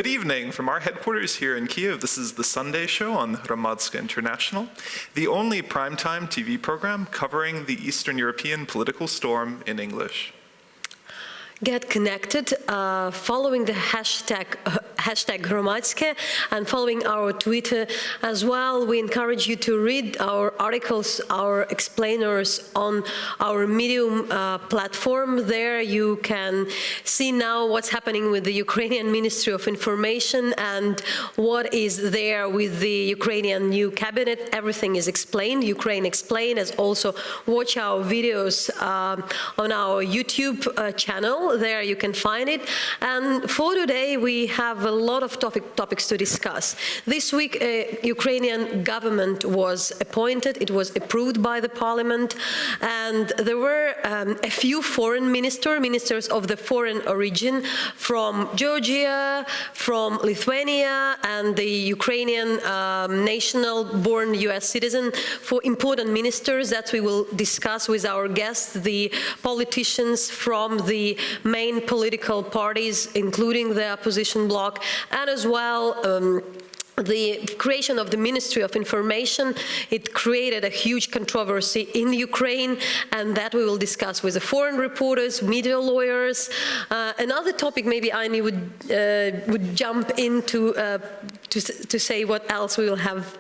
Good evening from our headquarters here in Kiev. This is the Sunday show on Hromadske International, the only primetime TV program covering the Eastern European political storm in English. Get connected, following the hashtag Hromadske and following our Twitter as well. We encourage you to read our articles, our explainers on our Medium platform. There you can see now what's happening with the Ukrainian Ministry of Information and what is there with the Ukrainian new cabinet. Everything is explained, Ukraine Explained, as also watch our videos on our YouTube channel. There you can find it. And for today, we have a lot of topics to discuss. This week, Ukrainian government was appointed. It was approved by the parliament. And there were a few foreign ministers of the foreign origin from Georgia, from Lithuania, and the Ukrainian national-born US citizen, for important ministers that we will discuss with our guests, the politicians from the main political parties, including the opposition bloc, and as well the creation of the Ministry of Information. It created a huge controversy in Ukraine, and that we will discuss with the foreign reporters, media lawyers. Another topic maybe Aini would jump into to say what else we will have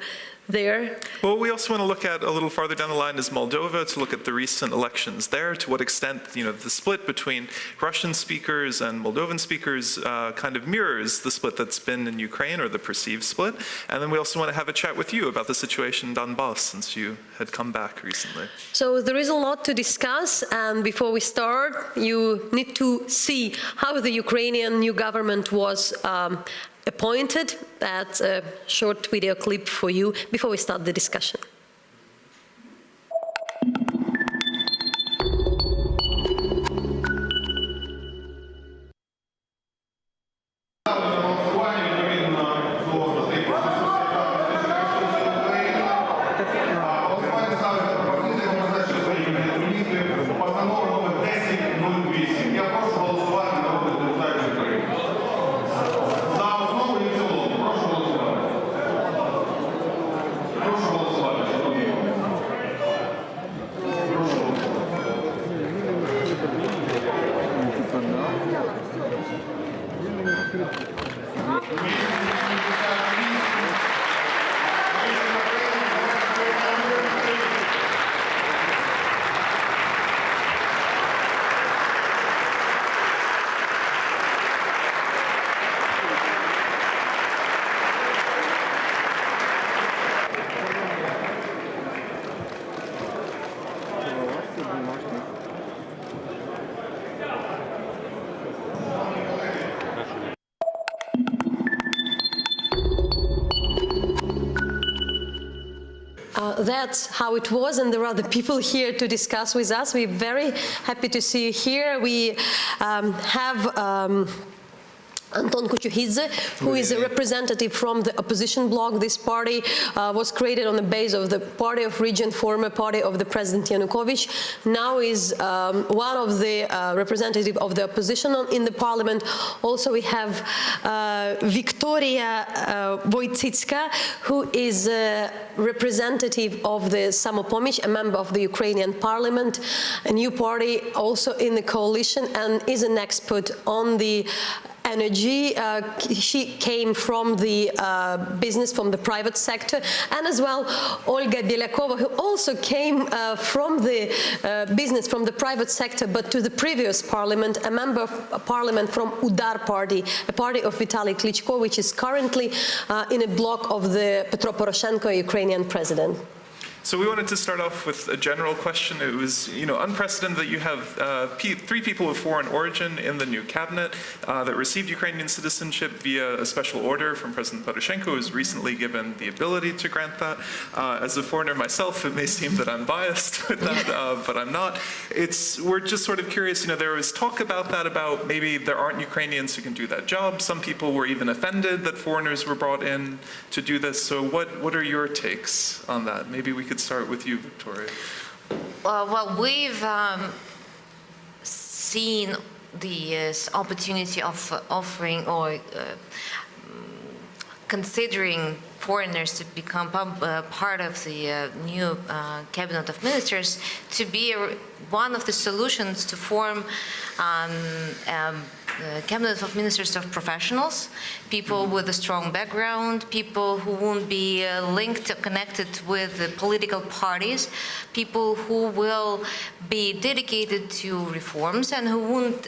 there. Well, we also want to look at a little farther down the line is Moldova, to look at the recent elections there, to what extent, the split between Russian speakers and Moldovan speakers kind of mirrors the split that's been in Ukraine, or the perceived split. And then we also want to have a chat with you about the situation in Donbass, since you had come back recently. So there is a lot to discuss, and before we start, you need to see how the Ukrainian new government was appointed. That's a short video clip for you before we start the discussion. That's how it was, and there are other people here to discuss with us. We're very happy to see you here. We have Anton Kuchuhidze, who is a representative from the opposition bloc. This party was created on the base of the Party of Region, former party of the President Yanukovych. Now is one of the representatives of the opposition in the parliament. Also, we have Victoria Wojcicka, who is a representative of the Samopomich, a member of the Ukrainian parliament, a new party also in the coalition, and is an expert on the energy. She came from the business, from the private sector, and as well Olga Belyakova, who also came from the business, from the private sector, but to the previous parliament, a member of parliament from Udar party, a party of Vitaly Klitschko, which is currently in a bloc of the Petro Poroshenko, Ukrainian president. So we wanted to start off with a general question. It was, unprecedented that you have three people of foreign origin in the new cabinet that received Ukrainian citizenship via a special order from President Poroshenko, who was recently given the ability to grant that. As a foreigner myself, it may seem that I'm biased with that, but I'm not. We're just sort of curious, there was talk about that, about maybe there aren't Ukrainians who can do that job. Some people were even offended that foreigners were brought in to do this. So what are your takes on that? Maybe we could start with you, Victoria. Well, we've seen the opportunity of offering or considering foreigners to become part of the new cabinet of ministers to be one of the solutions to form cabinet of ministers of professionals, people with a strong background, people who won't be linked or connected with the political parties, people who will be dedicated to reforms and who won't,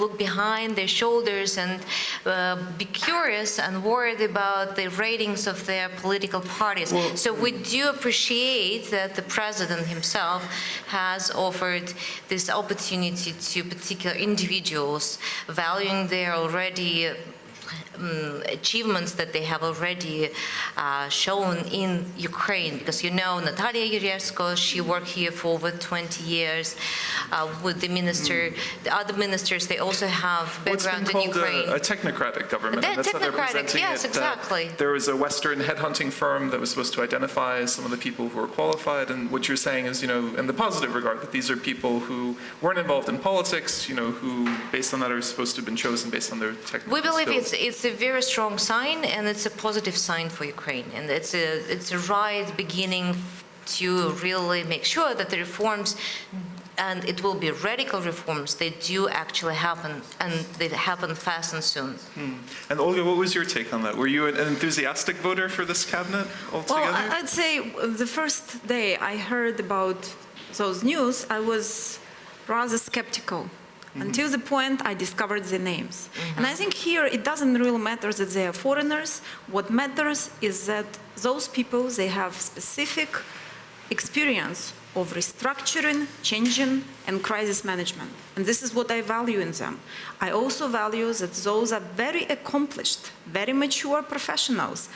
look behind their shoulders and be curious and worried about the ratings of their political parties. So we do appreciate that the president himself has offered this opportunity to particular individuals, valuing their already achievements that they have already shown in Ukraine. Because Natalia Yuresko, she worked here for over 20 years with the minister. The other ministers, they also have background in Ukraine. A technocratic government. They're and that's how they're technocratic, presenting yes, it. exactly. There was a Western headhunting firm that was supposed to identify some of the people who were qualified, and what you're saying is, in the positive regard, that these are people who weren't involved in politics, who, based on that, are supposed to have been chosen based on their technical We believe skills. it's a very strong sign, and it's a positive sign for Ukraine, and it's a right beginning to really make sure that the reforms, and it will be radical reforms, they do actually happen, and they happen fast and soon. And Olga, what was your take on that? Were you an enthusiastic voter for this cabinet altogether? Well, I'd say the first day I heard about those news, I was rather skeptical. Until the point I discovered the names. And I think here it doesn't really matter that they are foreigners. What matters is that those people, they have specific experience of restructuring, changing, and crisis management. And this is what I value in them. I also value that those are very accomplished, very mature professionals,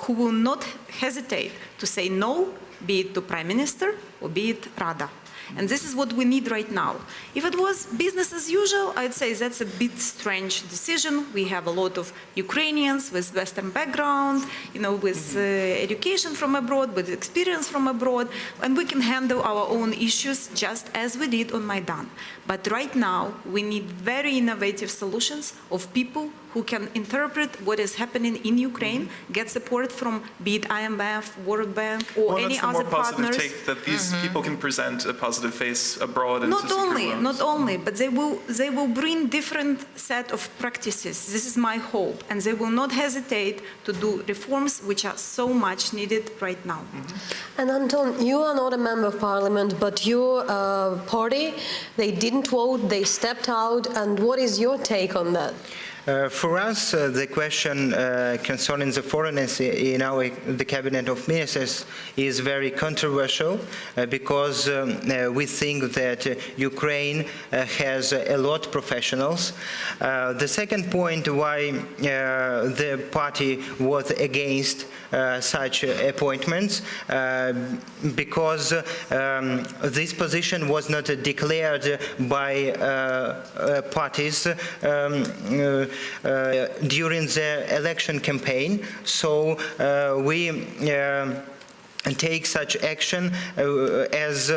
who will not hesitate to say no, be it to Prime Minister or be it Rada. And this is what we need right now. If it was business as usual, I'd say that's a bit strange decision. We have a lot of Ukrainians with Western background, with education from abroad, with experience from abroad, and we can handle our own issues just as we did on Maidan. But right now, we need very innovative solutions of people who can interpret what is happening in Ukraine, get support from be it IMF, World Bank, or any other partners. Well, that's the more positive take, that these people can present a positive face abroad and Not only, but they will bring different set of practices. This is my hope, and they will not hesitate to do reforms which are so much needed right now. And Anton, you are not a member of parliament, but your party, they didn't vote, they stepped out, and what is your take on that? For us, the question concerning the foreigners in the Cabinet of Ministers is very controversial because we think that Ukraine has a lot of professionals. The second point why the party was against such appointments because this position was not declared by parties during the election campaign, so we take such action as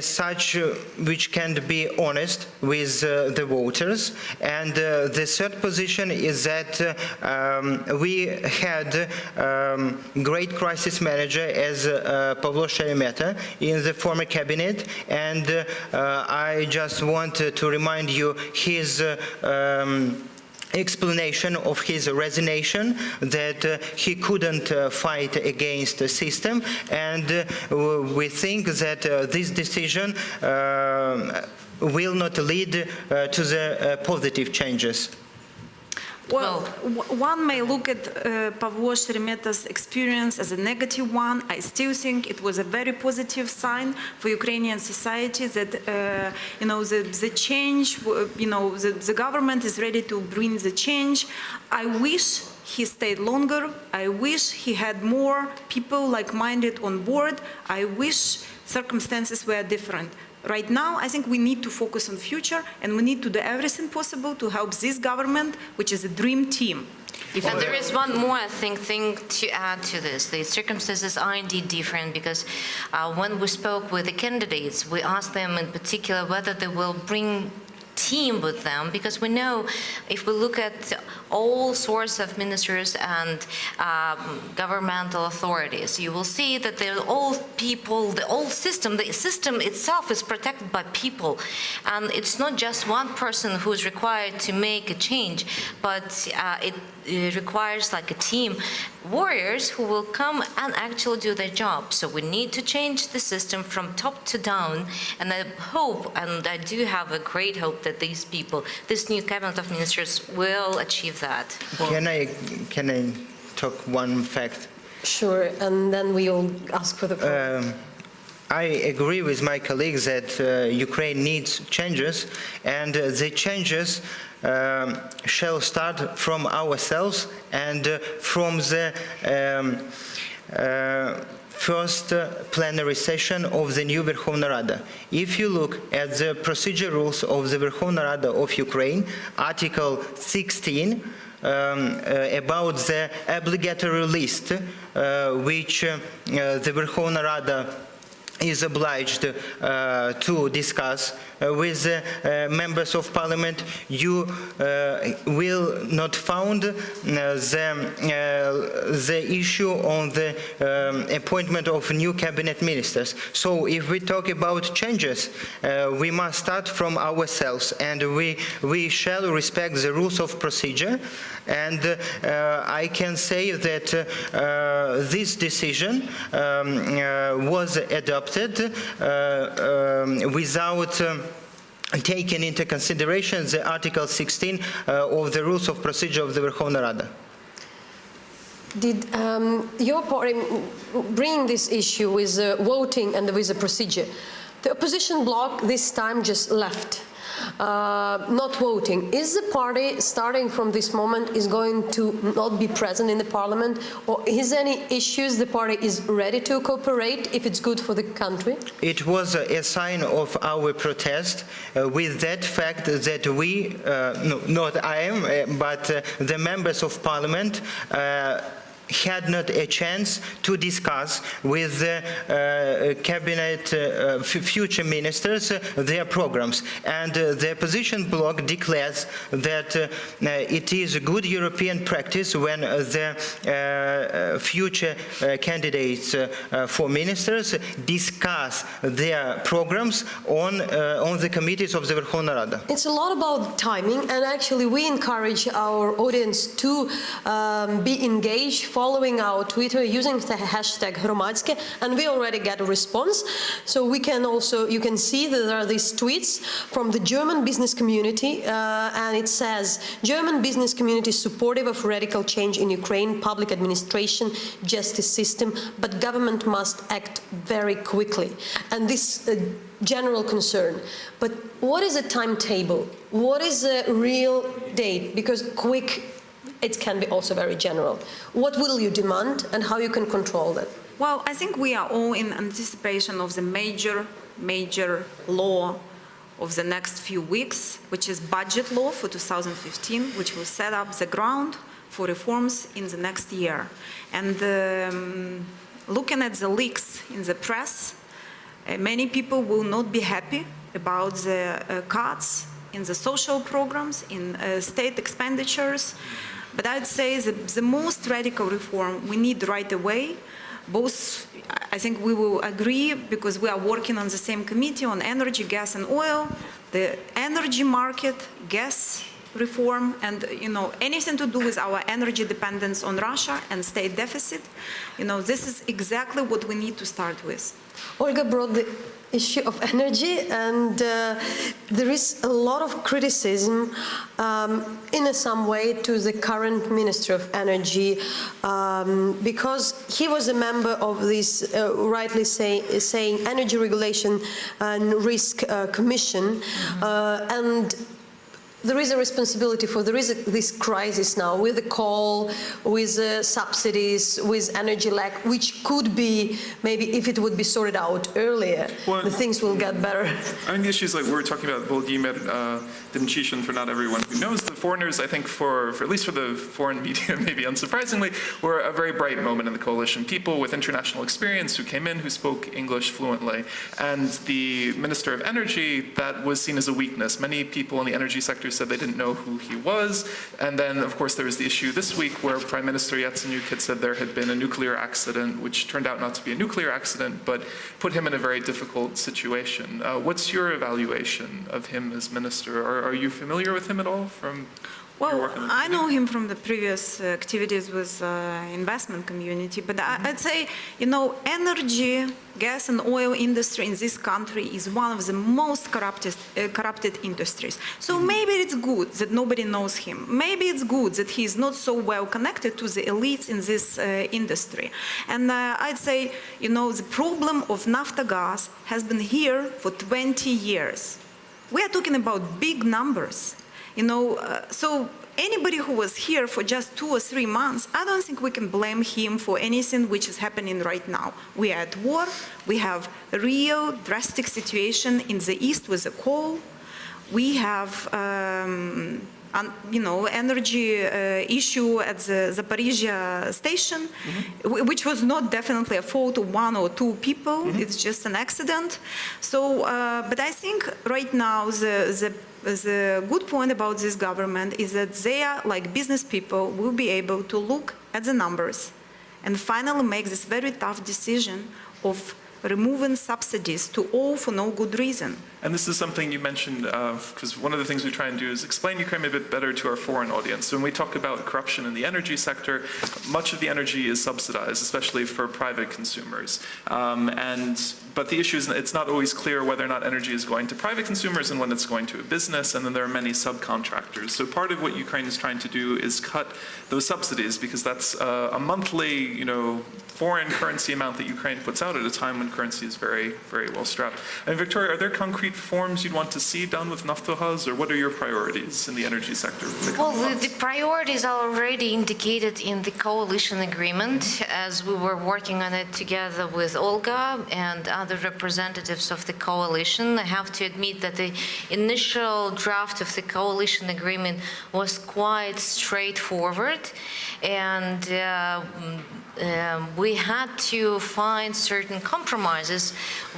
such which can be honest with the voters. And the third position is that we had great crisis manager as Pavlo Sheremetyev in the former cabinet, and I just want to remind you his explanation of his resignation that he couldn't fight against the system, and we think that this decision will not lead to the positive changes. Well, one may look at Pavlo Sheremetev's experience as a negative one. I still think it was a very positive sign for Ukrainian society that, the change, the government is ready to bring the change. I wish he stayed longer. I wish he had more people like-minded on board. I wish circumstances were different. Right now, I think we need to focus on future, and we need to do everything possible to help this government, which is a dream team. And there is one more, I think, thing to add to this. The circumstances are indeed different because when we spoke with the candidates, we asked them in particular whether they will bring team with them, because we know if we look at all sorts of ministers and governmental authorities, you will see that they're all people, the system itself is protected by people. And it's not just one person who's required to make a change, but it requires like a team, warriors who will come and actually do their job. So we need to change the system from top to down, and I hope, and I do have a great hope, that these people, this new cabinet of ministers, will achieve that. Can I talk one fact? Sure, and then we'll ask for the floor. I agree with my colleagues that Ukraine needs changes, and the changes shall start from ourselves and from the first plenary session of the new Verkhovna Rada. If you look at the procedure rules of the Verkhovna Rada of Ukraine, Article 16, about the obligatory list which the Verkhovna Rada is obliged to discuss with members of parliament, you will not find the issue on the appointment of new cabinet ministers. So if we talk about changes, we must start from ourselves, and we shall respect the rules of procedure. And I can say that this decision was adopted without taking into consideration the Article 16 of the Rules of Procedure of the Verkhovna Rada. Did your party bring this issue with voting and with the procedure? The opposition bloc this time just left, not voting. Is the party, starting from this moment, is going to not be present in the parliament, or is there any issues the party is ready to cooperate if it's good for the country? It was a sign of our protest with that fact that we, not I am, but the members of parliament had not a chance to discuss with the cabinet future ministers their programs. And the opposition bloc declares that it is a good European practice when the future candidates for ministers discuss their programs on the committees of the Verkhovna Rada. It's a lot about timing, and actually we encourage our audience to be engaged, following our Twitter, using the hashtag Hromadske, and we already get a response. So we can also, you can see that there are these tweets from the German business community, and it says, German business community is supportive of radical change in Ukraine, public administration, justice system, but government must act very quickly. And this general concern. But what is a timetable? What is a real date? Because quick, it can be also very general. What will you demand, and how you can control that? Well, I think we are all in anticipation of the major law of the next few weeks, which is budget law for 2015, which will set up the ground for reforms in the next year. And looking at the leaks in the press, many people will not be happy about the cuts in the social programs, in state expenditures. But I'd say the most radical reform we need right away, both, I think we will agree, because we are working on the same committee on energy, gas and oil, the energy market, gas reform, and anything to do with our energy dependence on Russia and state deficit. This is exactly what we need to start with. Olga brought the issue of energy, and there is a lot of criticism in some way to the current Minister of Energy, because he was a member of this, rightly saying, Energy Regulation and Risk Commission, and there is a responsibility for, this crisis now with the coal, with subsidies, with energy lack, which could be, maybe if it would be sorted out earlier, the things will get better. I mean, the issues like we were talking about, Volodymyr Demchyshin, for not everyone who knows the foreigners, I think, for at least for the foreign media, maybe unsurprisingly, were a very bright moment in the coalition. People with international experience who came in, who spoke English fluently. And the Minister of Energy, that was seen as a weakness. Many people in the energy sector said they didn't know who he was. And then, of course, there was the issue this week where Prime Minister Yatsenyuk had said there had been a nuclear accident, which turned out not to be a nuclear accident, but put him in a very difficult situation. What's your evaluation of him as minister? Are you familiar with him at all from your work in the I community? know him from the previous activities with investment community, but I'd say, energy, gas and oil industry in this country is one of the most corrupted industries. So maybe it's good that nobody knows him. Maybe it's good that he is not so well connected to the elites in this industry. And I'd say, the problem of Naftogaz has been here for 20 years. We are talking about big numbers. So anybody who was here for just 2 or 3 months, I don't think we can blame him for anything which is happening right now. We are at war. We have a real drastic situation in the east with the coal. We have, energy issue at the Zaporizhia station, which was not definitely a fault of 1 or 2 people. It's just an accident. So, but I think right now the good point about this government is that they are, like business people, will be able to look at the numbers and finally make this very tough decision of removing subsidies to all for no good reason. And this is something you mentioned, because one of the things we try and do is explain Ukraine a bit better to our foreign audience. So when we talk about corruption in the energy sector, much of the energy is subsidized, especially for private consumers. But the issue is it's not always clear whether or not energy is going to private consumers and when it's going to a business, and then there are many subcontractors. So part of what Ukraine is trying to do is cut those subsidies, because that's a monthly, foreign currency amount that Ukraine puts out at a time when currency is very, very well strapped. And Victoria, are there concrete reforms you'd want to see done with Naftogaz, or what are your priorities in the energy sector? Well, the priorities are already indicated in the coalition agreement, as we were working on it together with Olga and other representatives of the coalition. I have to admit that the initial draft of the coalition agreement was quite straightforward, and we had to find certain compromises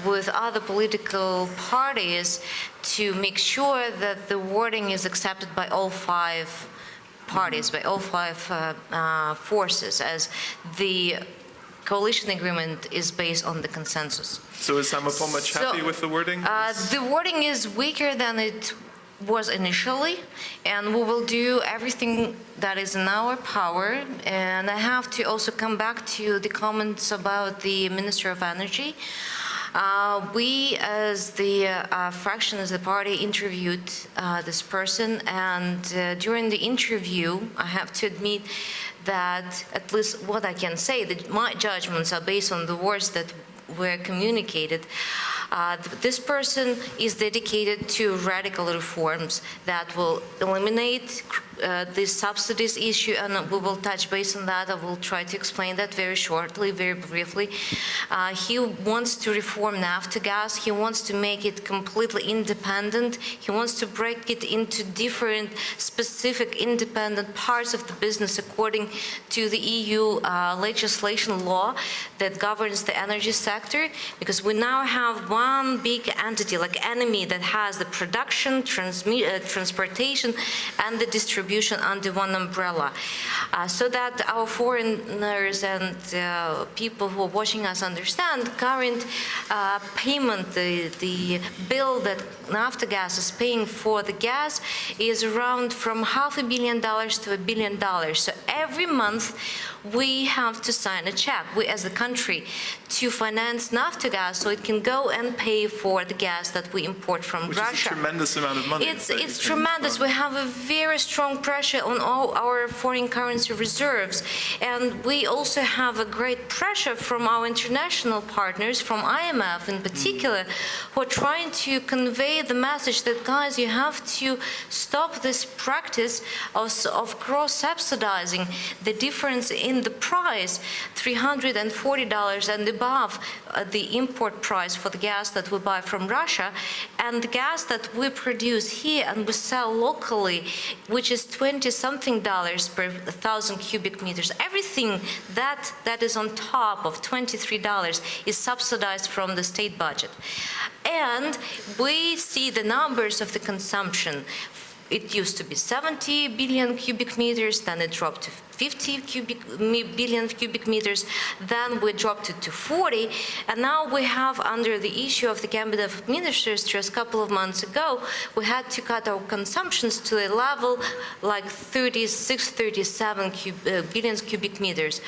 with other political parties to make sure that the wording is accepted by all 5 parties, by all 5 forces, as the coalition agreement is based on the consensus. So is Samopomach happy with the wording? The wording is weaker than it was initially, and we will do everything that is in our power. And I have to also come back to the comments about the Minister of Energy. We, as the fraction, as the party, interviewed this person, and during the interview, I have to admit that, at least what I can say, that my judgments are based on the words that were communicated. This person is dedicated to radical reforms that will eliminate the subsidies issue, and we will touch base on that. I will try to explain that very shortly, very briefly. He wants to reform Naftogaz. He wants to make it completely independent. He wants to break it into different specific independent parts of the business according to the EU legislation law that governs the energy sector, because we now have one big entity, like enemy, that has the production, transportation, and the distribution under one umbrella, so that our foreigners and people who are watching us understand current payment, the bill that Naftogaz is paying for the gas is around from $500 million to $1 billion. So every month we have to sign a check, we as a country, to finance Naftogaz so it can go and pay for the gas that we import from Which Russia. is a tremendous amount of money. It's tremendous. We have a very strong pressure on all our foreign currency reserves. And we also have a great pressure from our international partners, from IMF in particular, who are trying to convey the message that, guys, you have to stop this practice of cross-subsidizing the difference in in the price, $340 and above the import price for the gas that we buy from Russia, and the gas that we produce here and we sell locally, which is $20-something per 1,000 cubic meters. Everything that is on top of $23 is subsidized from the state budget. And we see the numbers of the consumption. It used to be 70 billion cubic meters, then it dropped to 50 billion cubic meters, then we dropped it to 40, and now we have, under the issue of the Cabinet of Ministers just a couple of months ago, we had to cut our consumptions to a level like 36, 37 billion cubic meters.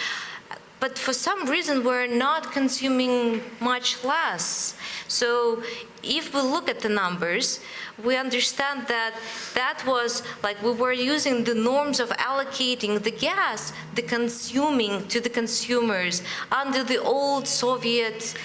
But for some reason, we're not consuming much less. So if we look at the numbers, we understand that that was like we were using the norms of allocating the gas, the consuming to the consumers under the old Soviet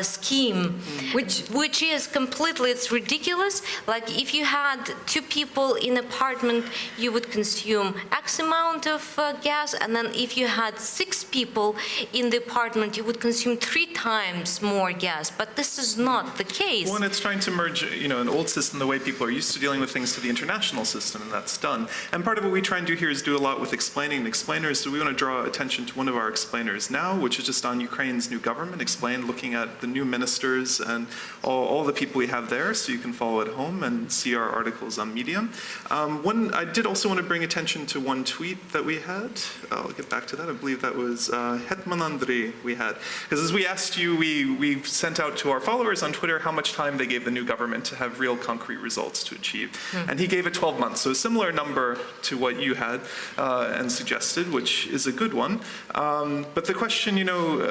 scheme, which is completely, it's ridiculous. Like if you had 2 people in an apartment, you would consume X amount of gas, and then if you had 6 people in the apartment, you would consume 3 times more gas. But this is not the case. Well, and it's trying to merge, an old system, the way people are used to dealing with things, to the international system, and that's done. And part of what we try and do here is do a lot with explaining explainers. So we want to draw attention to one of our explainers now, which is just on Ukraine's new government, looking at the new ministers and all the people we have there, so you can follow at home and see our articles on Medium. I did also want to bring attention to one tweet that we had. I'll get back to that. I believe that was Hetman Andrei we had. Because as we asked you, we sent out to our followers on Twitter how much time they gave the new government to have real concrete results to achieve. And he gave it 12 months, so a similar number to what you had and suggested, which is a good one. But the question,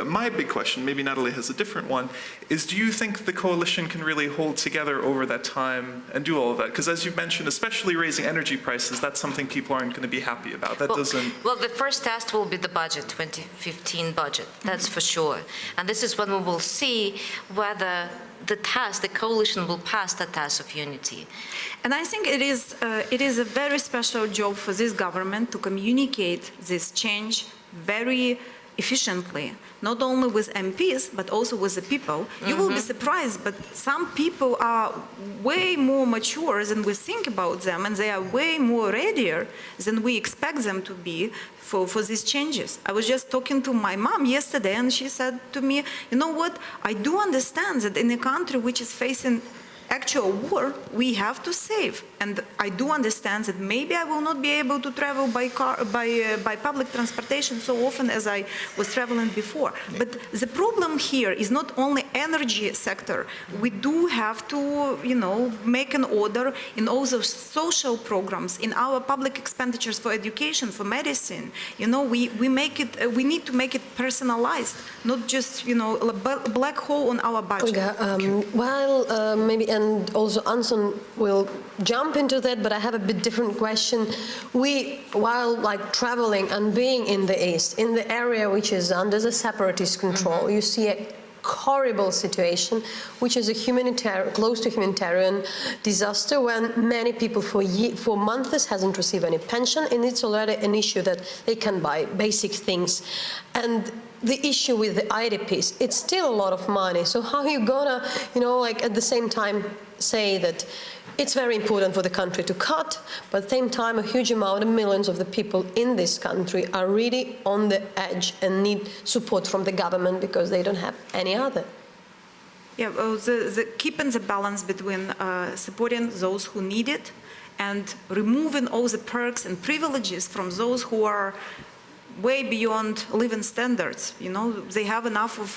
my big question, maybe Natalie has a different one, is do you think the coalition can really hold together over that time and do all of that? Because as you've mentioned, especially raising energy prices, that's something people aren't going to be happy about. Well, the first test will be the budget, 2015 budget, that's for sure. And this is when we will see whether the coalition will pass the test of unity. And I think it is a very special job for this government to communicate this change very efficiently, not only with MPs, but also with the people. You will be surprised, but some people are way more mature than we think about them, and they are way more readier than we expect them to be for these changes. I was just talking to my mom yesterday, and she said to me, you know what, I do understand that in a country which is facing actual war, we have to save. And I do understand that maybe I will not be able to travel by public transportation so often as I was traveling before. But the problem here is not only energy sector. We do have to, make an order in all those social programs, in our public expenditures for education, for medicine. We need to make it personalized, not just, a black hole on our budget. Olga, maybe, and also Anson will jump into that, but I have a bit different question. While traveling and being in the east, in the area which is under the separatist control, you see a horrible situation, which is close to humanitarian disaster, when many people for months hasn't received any pension, and it's already an issue that they can buy basic things. And the issue with the IDPs, it's still a lot of money. So how are you gonna, at the same time say that it's very important for the country to cut, but at the same time, a huge amount of millions of the people in this country are really on the edge and need support from the government because they don't have any other. Yeah, well, keeping the balance between supporting those who need it and removing all the perks and privileges from those who are way beyond living standards. They have enough of,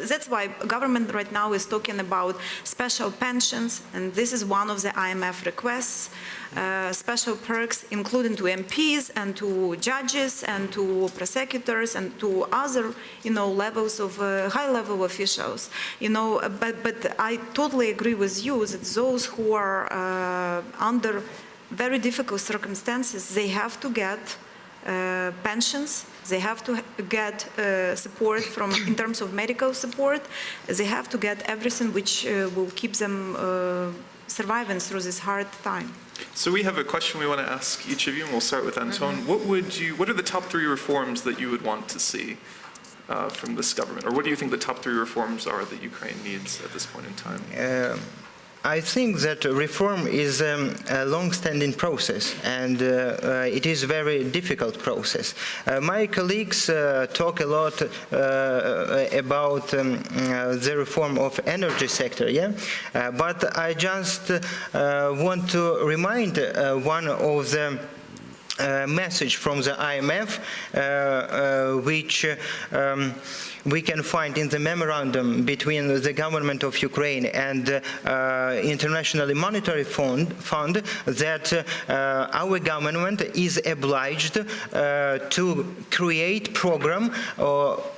that's why government right now is talking about special pensions, and this is one of the IMF requests, special perks, including to MPs and to judges and to prosecutors and to other, levels of high-level officials. But I totally agree with you that those who are under very difficult circumstances, they have to get pensions, they have to get support in terms of medical support, they have to get everything which will keep them surviving through this hard time. So we have a question we want to ask each of you, and we'll start with Anton. What are the top 3 reforms that you would want to see from this government? Or what do you think the top 3 reforms are that Ukraine needs at this point in time? I think that reform is a long-standing process, and it is a very difficult process. My colleagues talk a lot about the reform of energy sector, but I just want to remind one of the message from the IMF, which we can find in the memorandum between the government of Ukraine and International Monetary Fund that our government is obliged to create program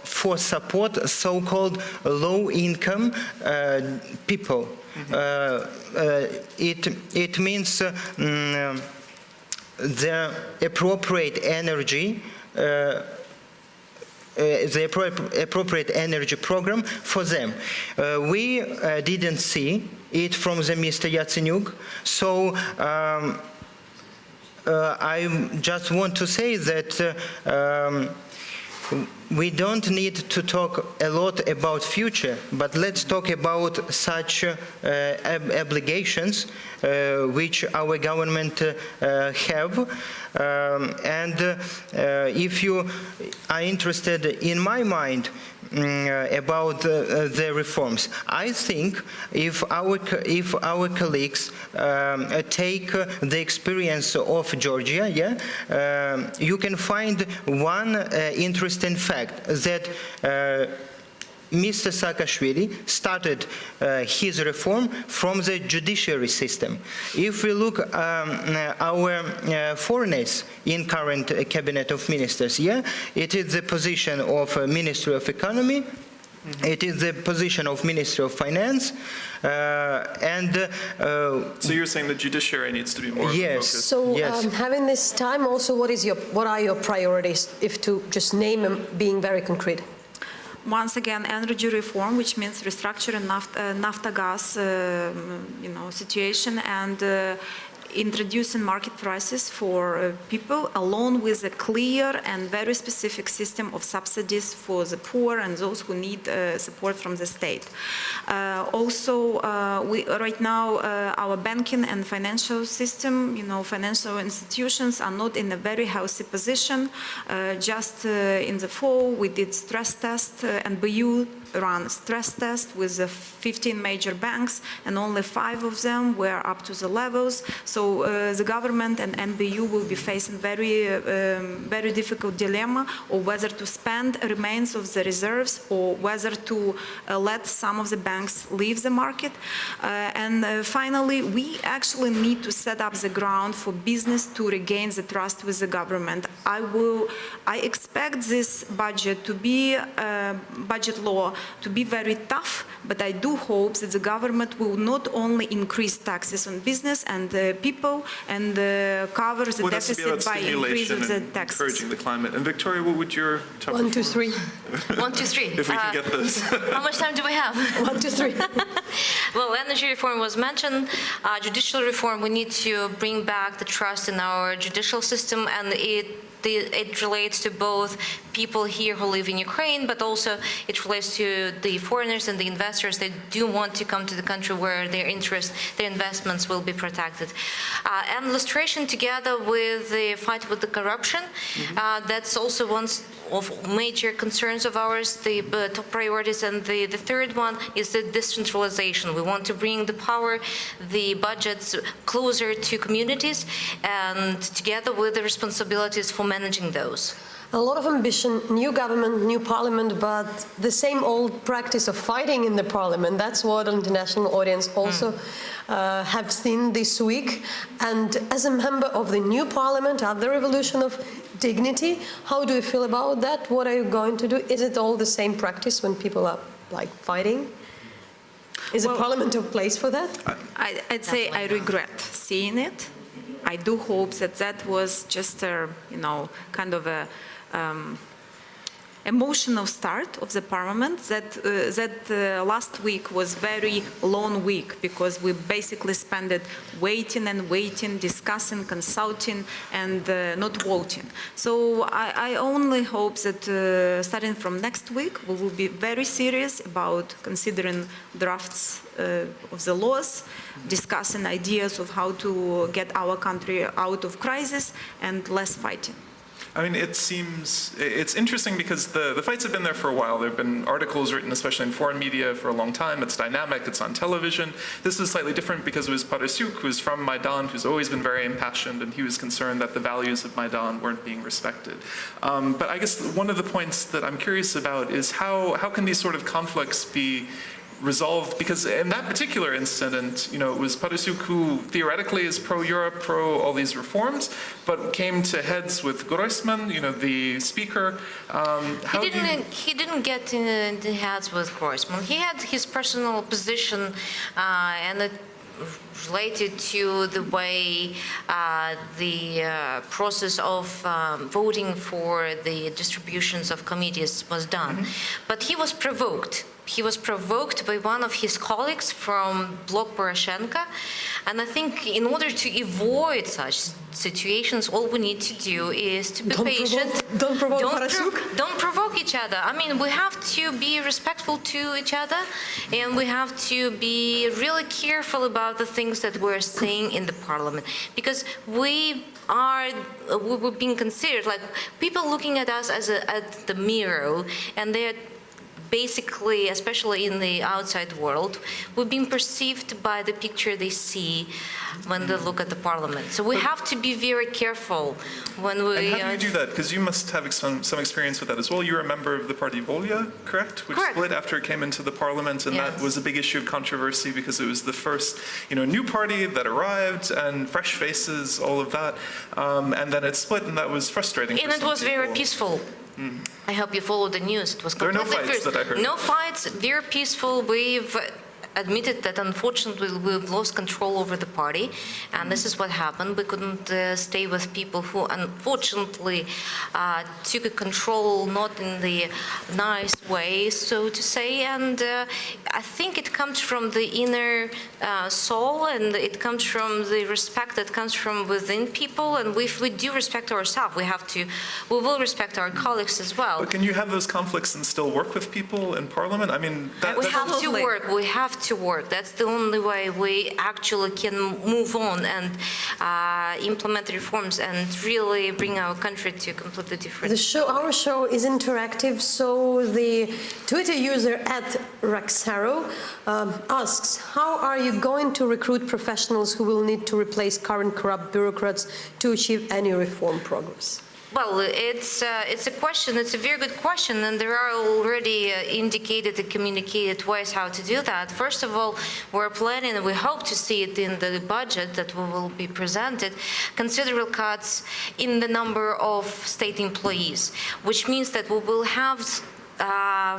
for support so-called low-income people. It means the appropriate energy program for them. We didn't see it from the Mr. Yatsenyuk, so I just want to say that we don't need to talk a lot about future, but let's talk about such obligations which our government have. And if you are interested in my mind about the reforms, I think if our colleagues take the experience of Georgia, you can find one interesting fact that Mr. Saakashvili started his reform from the judiciary system. If we look our foreigners in current cabinet of ministers, it is the position of Ministry of Economy, it is the position of Ministry of Finance, and so you're saying the judiciary needs to be more focused? So having this time also, what are your priorities, if to just name them, being very concrete? Once again, energy reform, which means restructuring Naftogaz, situation, and introducing market prices for people, along with a clear and very specific system of subsidies for the poor and those who need support from the state. Also, right now, our banking and financial system, financial institutions are not in a very healthy position. Just in the fall, we did stress test, NBU ran stress test with 15 major banks, and only 5 of them were up to the levels. So the government and NBU will be facing very difficult dilemma of whether to spend remains of the reserves or whether to let some of the banks leave the market. And finally, we actually need to set up the ground for business to regain the trust with the government. I expect this budget to be budget law to be very tough, but I do hope that the government will not only increase taxes on business and people and cover the deficit by increasing the taxes. Encouraging the climate. And Victoria, what would your top 1, 2, 3. 1, 2, 3. If we can get this. How much time do we have? 1, 2, 3. Well, energy reform was mentioned. Judicial reform, we need to bring back the trust in our judicial system, and it relates to both people here who live in Ukraine, but also it relates to the foreigners and the investors that do want to come to the country where their interests, their investments will be protected. And illustration together with the fight with the corruption, that's also one of major concerns of ours, the top priorities. And the third one is the decentralization. We want to bring the power, the budgets closer to communities, and together with the responsibilities for managing those. A lot of ambition, new government, new parliament, but the same old practice of fighting in the parliament. That's what an international audience also have seen this week. And as a member of the new parliament, of the revolution of dignity, how do you feel about that? What are you going to do? Is it all the same practice when people are fighting? Is a parliament a place for that? I'd say I regret seeing it. I do hope that was just a, kind of a emotional start of the parliament that last week was very long week because we basically spent it waiting and waiting, discussing, consulting, and not voting. So I only hope that starting from next week, we will be very serious about considering drafts of the laws, discussing ideas of how to get our country out of crisis and less fighting. I mean, it's interesting because the fights have been there for a while. There have been articles written, especially in foreign media, for a long time. It's dynamic, it's on television. This is slightly different because it was Parysiuk, who's from Maidan, who's always been very impassioned, and he was concerned that the values of Maidan weren't being respected. But I guess one of the points that I'm curious about is how can these sort of conflicts be resolved? Because in that particular incident, it was Parysiuk who theoretically is pro-Europe, pro all these reforms, but came to heads with Groisman, the speaker. He didn't get in the heads with Groisman. He had his personal position, and it related to the way the process of voting for the distributions of committees was done. But he was provoked. He was provoked by one of his colleagues from Bloc Poroshenko. And I think in order to avoid such situations, all we need to do is to be patient. Don't provoke Parysiuk. Don't provoke each other. I mean, we have to be respectful to each other, and we have to be really careful about the things that we're saying in the parliament, because we're being considered like people looking at us as at the mirror, and they're basically, especially in the outside world, we're being perceived by the picture they see when they look at the parliament. So we have to be very careful when we... And how do you do that? Because you must have some experience with that as well. You're a member of the party Volya, correct? Which Correct. split after it came into the parliament, and that was a big issue of controversy because it was the first, new party that arrived and fresh faces, all of that. And then it split, and that was frustrating. And it was very peaceful. I hope you follow the news. It was There are no completely fights that I heard. No fights, very peaceful. We've admitted that unfortunately we've lost control over the party, and this is what happened. We couldn't stay with people who unfortunately took control not in the nice way, so to say, and I think it comes from the inner soul, and it comes from the respect that comes from within people, and if we do respect ourselves, we will respect our colleagues as well. But can you have those conflicts and still work with people in parliament? I mean, We have to work. We have to work. That's the only way we actually can move on and implement reforms and really bring our country to a completely different. Our show is interactive, so the Twitter user @Raxaro asks, how are you going to recruit professionals who will need to replace current corrupt bureaucrats to achieve any reform progress? Well, it's a question. It's a very good question, and there are already indicated and communicated ways how to do that. First of all, we're planning, and we hope to see it in the budget that will be presented, considerable cuts in the number of state employees, which means that we will have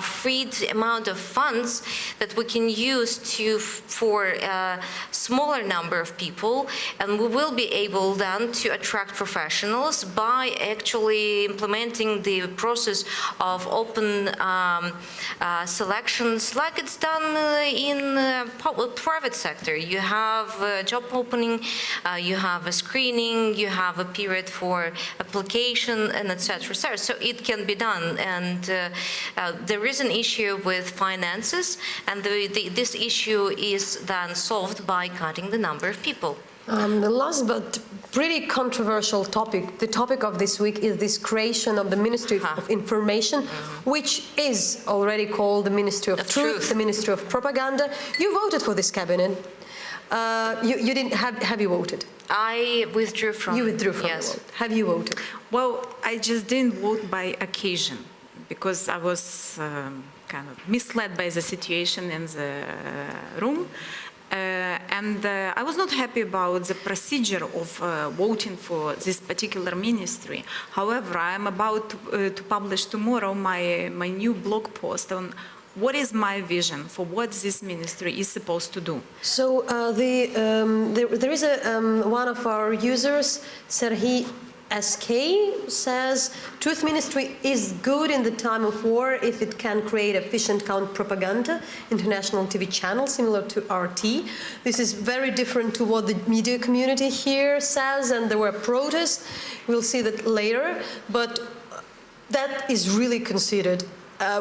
freed amount of funds that we can use for a smaller number of people, and we will be able then to attract professionals by actually implementing the process of open selections like it's done in private sector. You have a job opening, you have a screening, you have a period for application, and etc. So it can be done, and there is an issue with finances, and this issue is then solved by cutting the number of people. The last but pretty controversial topic, the topic of this week, is this creation of the Ministry of Information, which is already called the Ministry of Truth, the Ministry of Propaganda. You voted for this cabinet. You didn't have you voted? I withdrew from. You withdrew from yes. the vote. Have you voted? Well, I just didn't vote by occasion, because I was kind of misled by the situation in the room. And I was not happy about the procedure of voting for this particular ministry. However, I am about to publish tomorrow my new blog post on what is my vision for what this ministry is supposed to do. So there is one of our users, Serhiy SK says, Truth Ministry is good in the time of war if it can create efficient counter-propaganda, international TV channel similar to RT. This is very different to what the media community here says, and there were protests. We'll see that later, but that is really considered.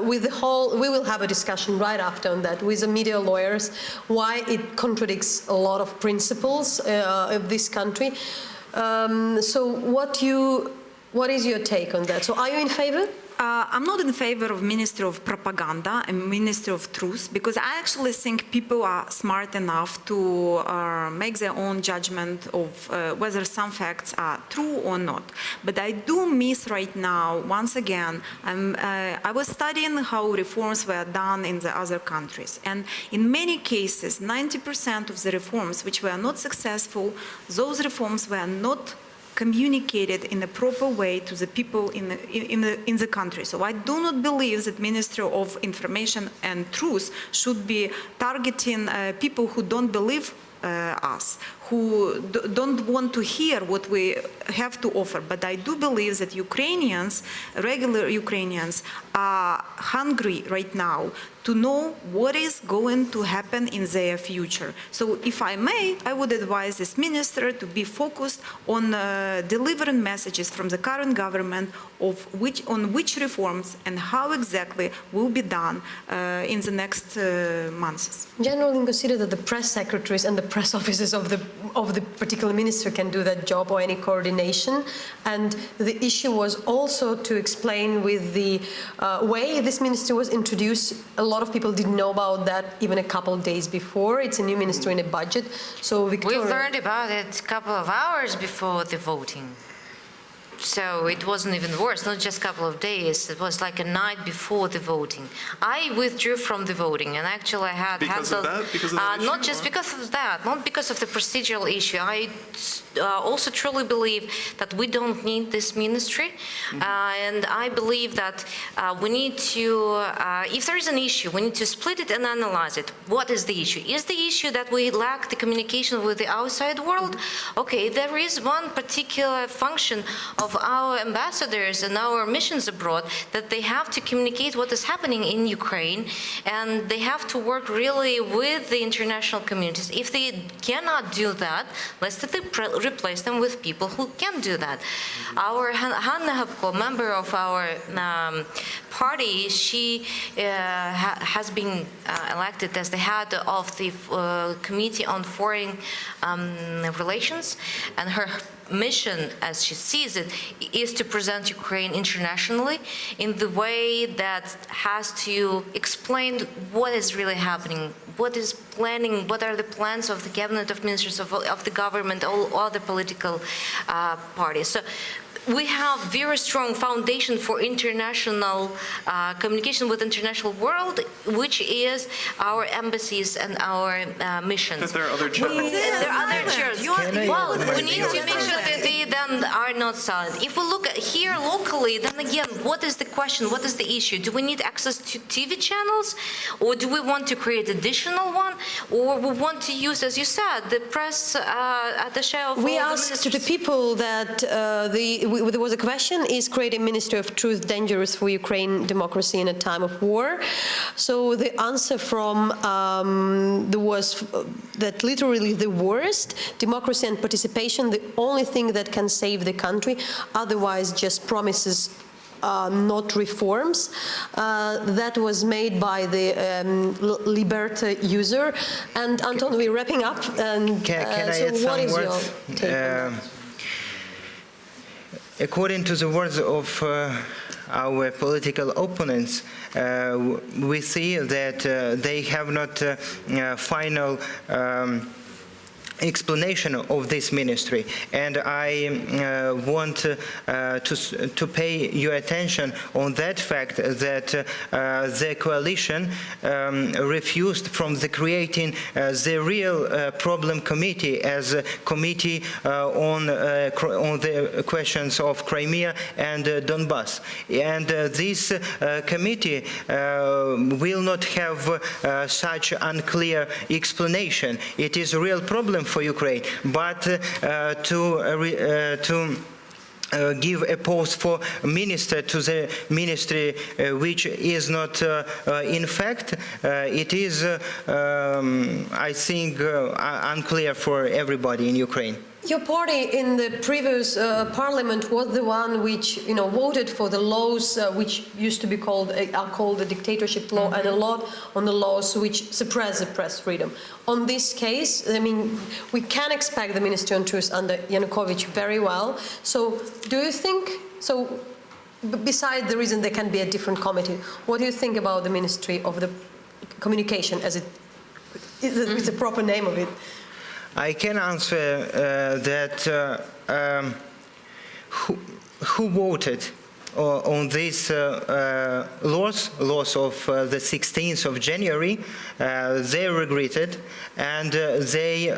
We will have a discussion right after on that with the media lawyers, why it contradicts a lot of principles of this country. So what is your take on that? So are you in favor? I'm not in favor of Ministry of Propaganda and Ministry of Truth, because I actually think people are smart enough to make their own judgment of whether some facts are true or not. But I do miss right now, once again, I was studying how reforms were done in the other countries. And in many cases, 90% of the reforms which were not successful, those reforms were not communicated in a proper way to the people in the country. So I do not believe that Ministry of Information and Truth should be targeting people who don't believe us, who don't want to hear what we have to offer. But I do believe that Ukrainians, regular Ukrainians, are hungry right now to know what is going to happen in their future. So if I may, I would advise this minister to be focused on delivering messages from the current government on which reforms and how exactly will be done in the next months. Generally, you consider that the press secretaries and the press offices of the particular minister can do that job, or any coordination. And the issue was also to explain with the way this ministry was introduced. A lot of people didn't know about that even a couple of days before. It's a new ministry in a budget. So Victoria, We learned about it a couple of hours before the voting. So it wasn't even worse, not just a couple of days. It was like a night before the voting. I withdrew from the voting, and actually I had Because of that? Because of that not issue, just or? because of that, not because of the procedural issue. I also truly believe that we don't need this ministry, and I believe that we need to, if there is an issue, we need to split it and analyze it. What is the issue? Is the issue that we lack the communication with the outside world? Okay, there is one particular function of our ambassadors and our missions abroad, that they have to communicate what is happening in Ukraine, and they have to work really with the international communities. If they cannot do that, let's replace them with people who can do that. Our Hanna Hapko, member of our party, she has been elected as the head of the Committee on Foreign Relations, and her mission, as she sees it, is to present Ukraine internationally in the way that has to explain what is really happening, what is planning, what are the plans of the cabinet of ministers of the government, all the political parties. So we have very strong foundation for international communication with international world, which is our embassies and our missions. That there are other channels. There are other chairs. Well, we need to make sure that they then are not silent. If we look at here locally, then again, what is the question? What is the issue? Do we need access to TV channels, or do we want to create additional one, or we want to use, as you said, the press attaché of we all the asked the ministers? people that there was a question: is creating Ministry of Truth dangerous for Ukraine democracy in a time of war? So the answer from was that literally the worst: democracy and participation, the only thing that can save the country. Otherwise, just promises. Not reforms. That was made by the Liberta user. And Anton, we're wrapping up. And Can I so add some what is your words? take on that? According to the words of our political opponents, we see that they have not final explanation of this ministry, and I want to pay your attention on that fact that the coalition refused from the creating the real problem committee as a committee on the questions of Crimea and Donbass, and this committee will not have such unclear explanation. It is a real problem for Ukraine, but to give a post for minister to the ministry, which is not in fact. It is, I think, unclear for everybody in Ukraine. Your party in the previous parliament was the one which, voted for the laws which used to be called the dictatorship law, and a lot on the laws which suppress the press freedom. On this case, I mean, we can expect the Ministry on Truth under Yanukovych very well. So, do you think so? Besides the reason there can be a different committee, what do you think about the Ministry of the Communication, as it is the proper name of it? I can answer that who voted on these laws of the 16th of January, they regretted, and they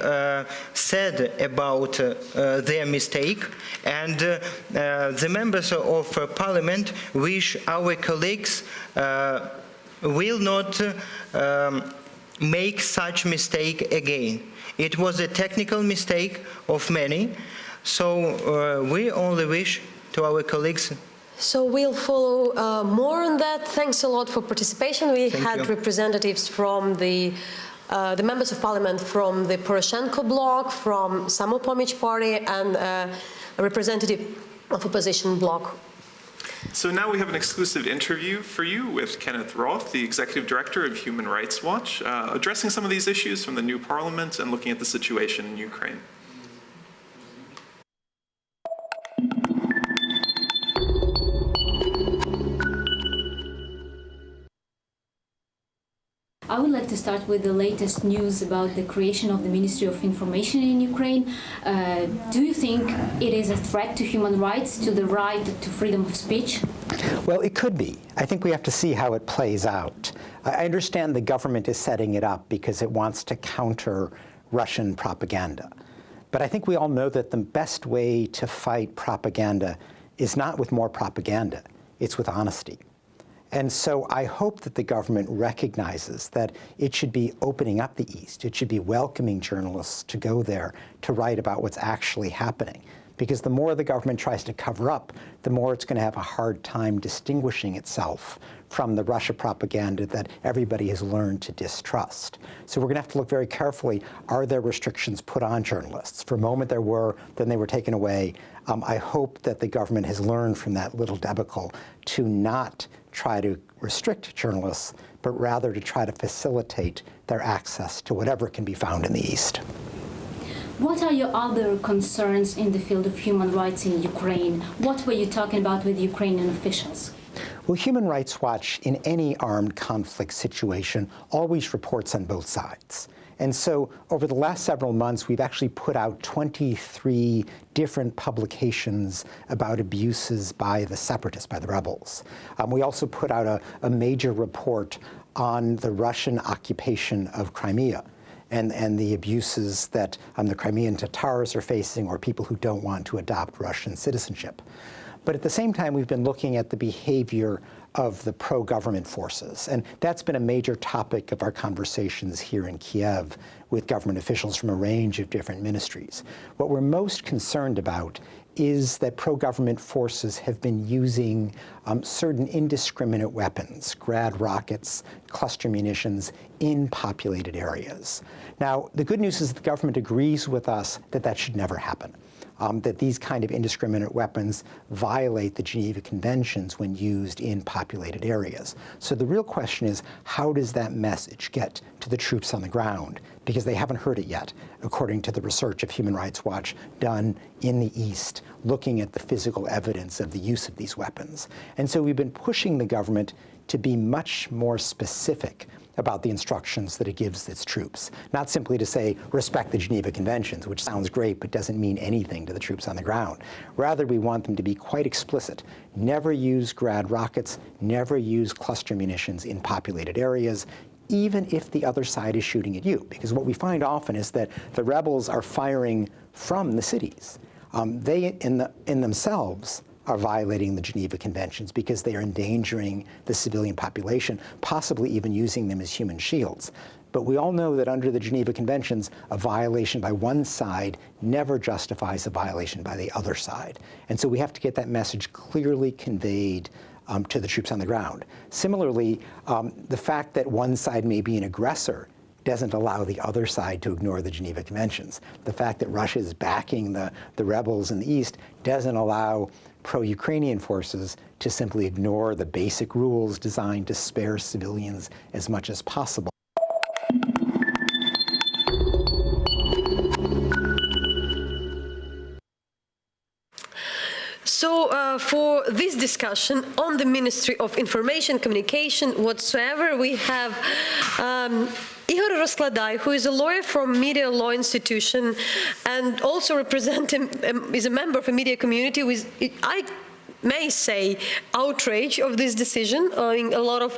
said about their mistake, and the members of parliament wish our colleagues will not make such mistake again. It was a technical mistake of many, so we only wish to our colleagues. So we'll follow more on that. Thanks a lot for participation. We had representatives from the members of parliament from the Poroshenko bloc, from Samopomich party, and a representative of opposition bloc. So now we have an exclusive interview for you with Kenneth Roth, the Executive Director of Human Rights Watch, addressing some of these issues from the new parliament and looking at the situation in Ukraine. I would like to start with the latest news about the creation of the Ministry of Information in Ukraine. Do you think it is a threat to human rights, to the right to freedom of speech? Well, it could be. I think we have to see how it plays out. I understand the government is setting it up because it wants to counter Russian propaganda. But I think we all know that the best way to fight propaganda is not with more propaganda, it's with honesty. And so I hope that the government recognizes that it should be opening up the East. It should be welcoming journalists to go there to write about what's actually happening. Because the more the government tries to cover up, the more it's going to have a hard time distinguishing itself from the Russia propaganda that everybody has learned to distrust. So we're going to have to look very carefully, are there restrictions put on journalists? For a moment there were, then they were taken away. I hope that the government has learned from that little debacle to not try to restrict journalists, but rather to try to facilitate their access to whatever can be found in the East. What are your other concerns in the field of human rights in Ukraine? What were you talking about with Ukrainian officials? Well, Human Rights Watch, in any armed conflict situation, always reports on both sides. And so over the last several months, we've actually put out 23 different publications about abuses by the separatists, by the rebels. We also put out a major report on the Russian occupation of Crimea and the abuses that the Crimean Tatars are facing, or people who don't want to adopt Russian citizenship. But at the same time, we've been looking at the behavior of the pro-government forces. And that's been a major topic of our conversations here in Kiev with government officials from a range of different ministries. What we're most concerned about is that pro-government forces have been using certain indiscriminate weapons, grad rockets, cluster munitions, in populated areas. Now, the good news is the government agrees with us that that should never happen. That these kind of indiscriminate weapons violate the Geneva Conventions when used in populated areas. So the real question is, how does that message get to the troops on the ground? Because they haven't heard it yet, according to the research of Human Rights Watch done in the East, looking at the physical evidence of the use of these weapons. And so we've been pushing the government to be much more specific about the instructions that it gives its troops. Not simply to say, respect the Geneva Conventions, which sounds great but doesn't mean anything to the troops on the ground. Rather, we want them to be quite explicit. Never use grad rockets, never use cluster munitions in populated areas, even if the other side is shooting at you. Because what we find often is that the rebels are firing from the cities. They, in themselves, are violating the Geneva Conventions because they are endangering the civilian population, possibly even using them as human shields. But we all know that under the Geneva Conventions, a violation by one side never justifies a violation by the other side. And so we have to get that message clearly conveyed to the troops on the ground. Similarly, the fact that one side may be an aggressor doesn't allow the other side to ignore the Geneva Conventions. The fact that Russia is backing the rebels in the east doesn't allow pro-Ukrainian forces to simply ignore the basic rules designed to spare civilians as much as possible. So for this discussion on the Ministry of Information, Communication, whatsoever, we have Igor Roskladai, who is a lawyer from Media Law Institution and also is a member of a media community with, I may say, outrage of this decision. I mean, a lot of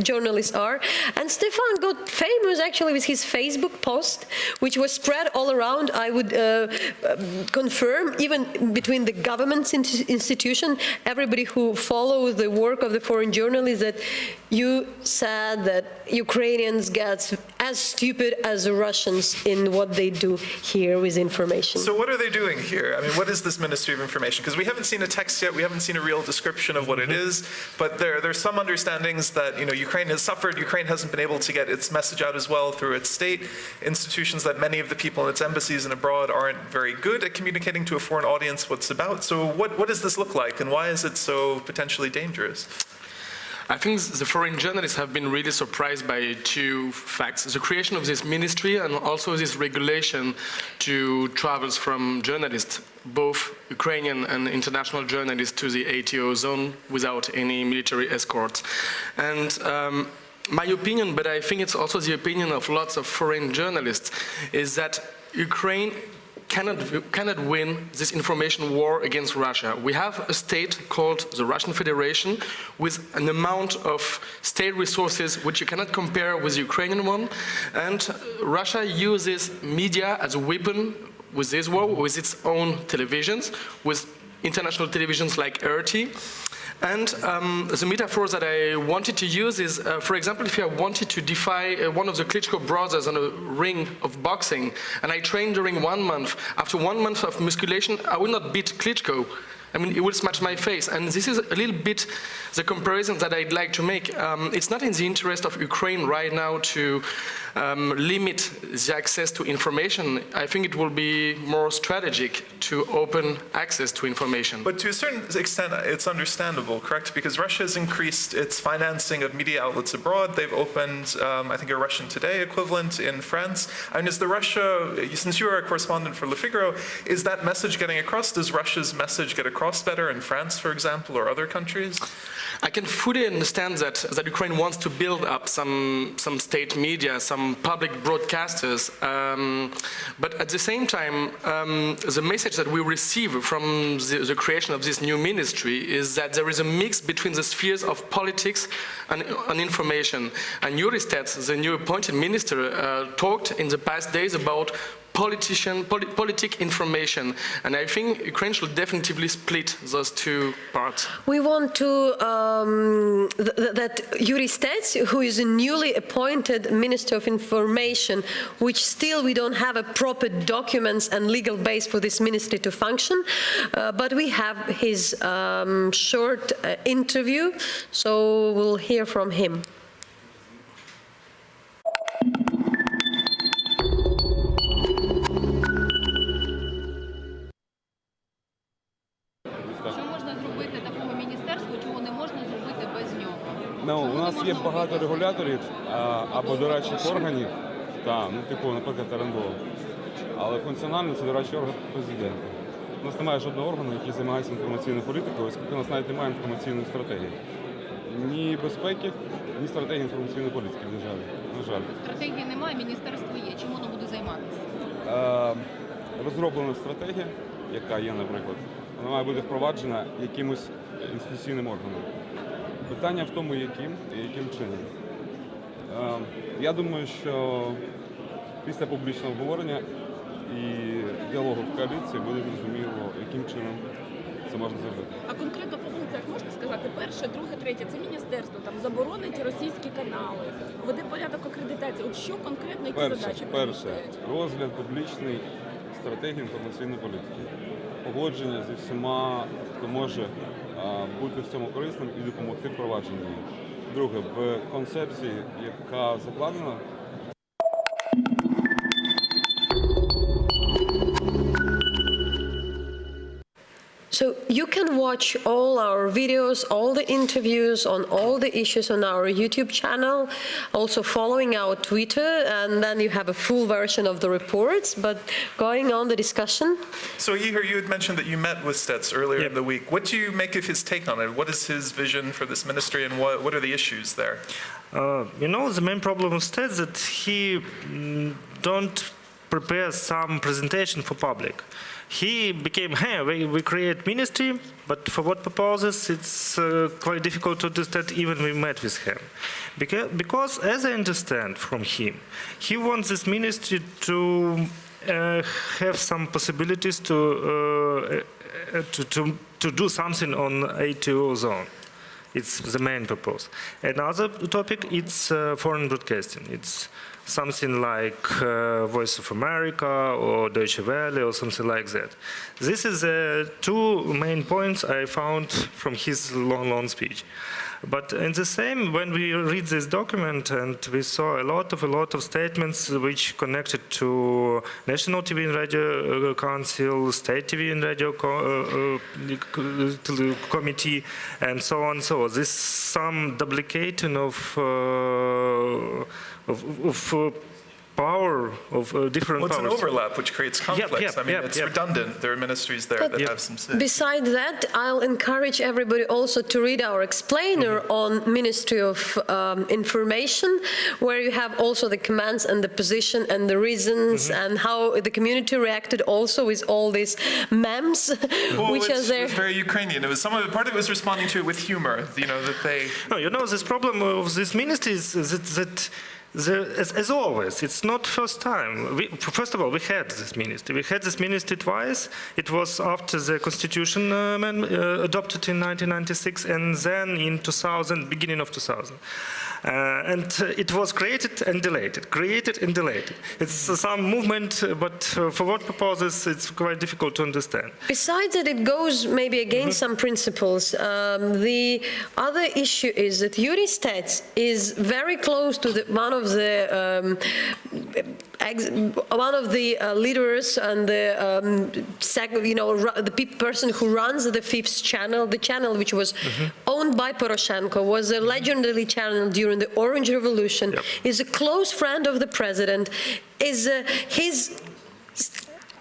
journalists are. And Stefan got famous actually with his Facebook post, which was spread all around. I would confirm, even between the government's institution, everybody who follows the work of the foreign journalists, that you said that Ukrainians get as stupid as the Russians in what they do here with information. So what are they doing here? I mean, what is this Ministry of Information? Because we haven't seen a text yet. We haven't seen a real description of what it is, but there's some understandings that, you know, Ukraine has suffered. Ukraine hasn't been able to get its message out as well through its state institutions, that many of the people in its embassies and abroad aren't very good at communicating to a foreign audience what's about. So what does this look like, and why is it so potentially dangerous? I think the foreign journalists have been really surprised by two facts: the creation of this ministry and also this regulation to travels from journalists, both Ukrainian and international journalists, to the ATO zone without any military escorts. And my opinion, but I think it's also the opinion of lots of foreign journalists, is that Ukraine cannot win this information war against Russia. We have a state called the Russian Federation with an amount of state resources which you cannot compare with the Ukrainian one, and Russia uses media as a weapon with this war, with its own televisions, with international televisions like RT. And the metaphor that I wanted to use is, for example, if I wanted to defy one of the Klitschko brothers on a ring of boxing, and I trained during 1 month, after 1 month of musculation, I will not beat Klitschko. I mean, it will smash my face. And this is a little bit the comparison that I'd like to make. It's not in the interest of Ukraine right now to limit the access to information. I think it will be more strategic to open access to information. But to a certain extent, it's understandable, correct? Because Russia has increased its financing of media outlets abroad. They've opened, I think, a Russian Today equivalent in France. And is the Russia, since you are a correspondent for Le Figaro, is that message getting across? Does Russia's message get across better in France, for example, or other countries? I can fully understand that Ukraine wants to build up some state media, some public broadcasters, but at the same time, the message that we receive from the creation of this new ministry is that there is a mix between the spheres of politics and information. And Juristats, the new appointed minister, talked in the past days about politic information, and I think Ukraine should definitively split those two parts. We want to that Juristats, who is a newly appointed Minister of Information, which still we don't have a proper documents and legal base for this ministry to function, but we have his short interview, so we'll hear from him. У нас є багато регуляторів або дорадчих органів, типу, наприклад, РНБО, але функціонально це дорадчий орган президента. У нас немає жодного органу, який займається інформаційною політикою, оскільки у нас навіть немає інформаційної стратегії. Ні безпеки, ні стратегії інформаційної політики, на жаль. Стратегії немає, міністерство є. Чим воно буде займатися? Розроблена стратегія, яка є, наприклад, вона має бути впроваджена якимось інституційним органом. Питання в тому, яким і яким чином. Я думаю, що після публічного обговорення і діалогу в коаліції буде зрозуміло, яким чином це можна зробити. А конкретно по пунктах можна сказати? Перше, друге, третє. Це міністерство там заборонить російські канали, веде порядок акредитації. От що конкретно, які задачі? Перше, розгляд публічний стратегії інформаційної політики. Погодження зі всіма, хто може бути в цьому корисним і допомогти впровадженню її. Друге, в концепції, яка закладена, So you can watch all our videos, all the interviews on all the issues on our YouTube channel, also following our Twitter, and then you have a full version of the reports. But going on the discussion. So Ihor, you had mentioned that you met with Stets earlier in the week. What do you make of his take on it? What is his vision for this ministry, and what are the issues there? The main problem with Stets is that he don't prepare some presentation for public. He became, hey, we create ministry, but for what purposes, it's quite difficult to understand even we met with him. Because as I understand from him, he wants this ministry to have some possibilities to do something on ATO zone. It's the main purpose. Another topic, it's foreign broadcasting. It's something like Voice of America or Deutsche Welle or something like that. This is the two main points I found from his long speech. But in the same, when we read this document, and we saw a lot of statements which connected to National TV and Radio Council, State TV and Radio Committee, and so on. So this some duplicating of power, of different powers. It's an overlap, which creates conflicts. It's redundant. There are ministries there that have some say. Besides that, I'll encourage everybody also to read our explainer on Ministry of Information, where you have also the commands and the position and the reasons and how the community reacted also with all these memes, which are there. It was very Ukrainian. It was part of it was responding to it with humor. That they. No, this problem of this ministry is that as always, it's not first time. First of all, we had this ministry. We had this ministry twice. It was after the constitution adopted in 1996, and then in 2000, beginning of 2000. And it was created and deleted, It's some movement, but for what purposes, it's quite difficult to understand. Besides that, it goes maybe against some principles. The other issue is that Yuri Stets is very close to one of the leaders and the person who runs the Fifth channel, the channel which was owned by Poroshenko, was a legendary channel during the Orange Revolution, is a close friend of the president, is his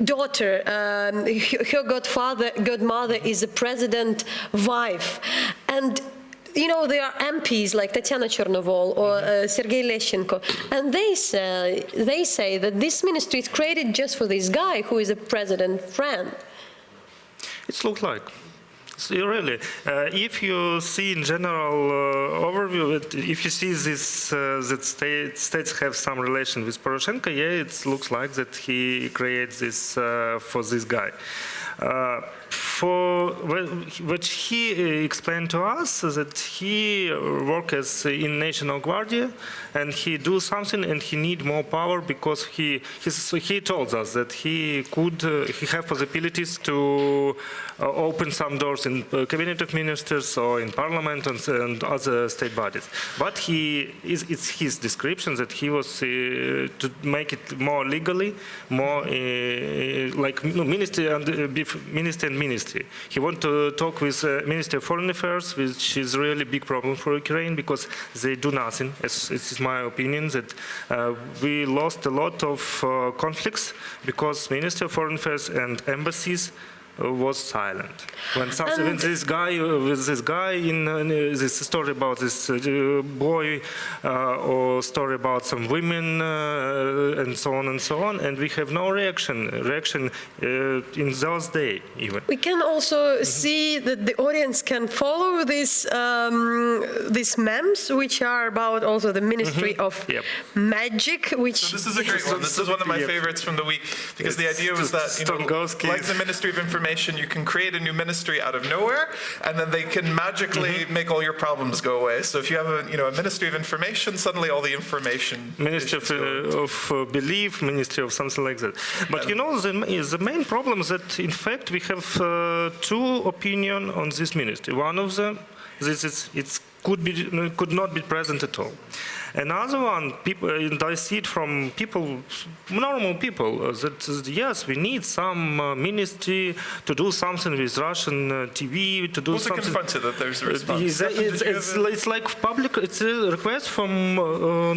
daughter, her godmother is a president wife, and there are MPs like Tatiana Chornovol or Sergei Leshchenko, and they say that this ministry is created just for this guy who is a president friend. It looks like. Really, if you see in general overview, if you see this that states have some relation with Poroshenko, it looks like that he creates this for this guy. What he explained to us is that he works in National Guardia, and he do something, and he need more power because he told us that he have possibilities to open some doors in cabinet of ministers or in parliament and other state bodies. But it's his description that he was to make it more legally, more like ministry and ministry. He want to talk with Ministry of Foreign Affairs, which is really big problem for Ukraine because they do nothing. It is my opinion that we lost a lot of conflicts because Ministry of Foreign Affairs and embassies was silent. When this guy in this story about this boy or story about some women and so on, and we have no reaction in those days even. We can also see that the audience can follow these memes, which are about also the Ministry of Magic, which... So this is a great one. This is one of my favorites from the week, because the idea was that, like the Ministry of Information, information, you can create a new ministry out of nowhere, and then they can magically make all your problems go away. So if you have a Ministry of Information, suddenly all the information. Ministry of Belief, Ministry of something like that. But the main problem is that in fact we have two opinions on this ministry. One of them, could not be present at all. Another one, and I see it from normal people, that yes, we need some ministry to do something with Russian TV, to do something. What's confronted that there's a response? It's like public, it's a request from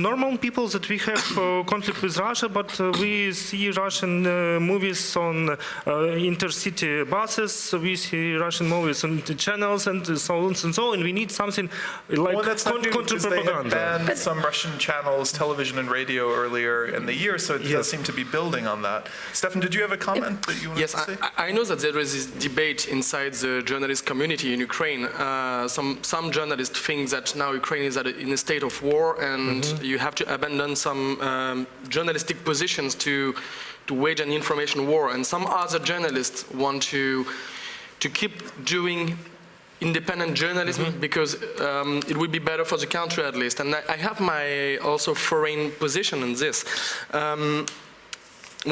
normal people that we have conflict with Russia, but we see Russian movies on intercity buses, we see Russian movies on the channels and so on and so on, and we need something like counter-propaganda. They had banned some Russian channels, television and radio earlier in the year, so it does seem to be building on that. Stefan, did you have a comment that you wanted to say? Yes, I know that there is this debate inside the journalist community in Ukraine. Some journalists think that now Ukraine is in a state of war and you have to abandon some journalistic positions to wage an information war. And some other journalists want to keep doing independent journalism because it would be better for the country at least. And I have my also foreign position in this.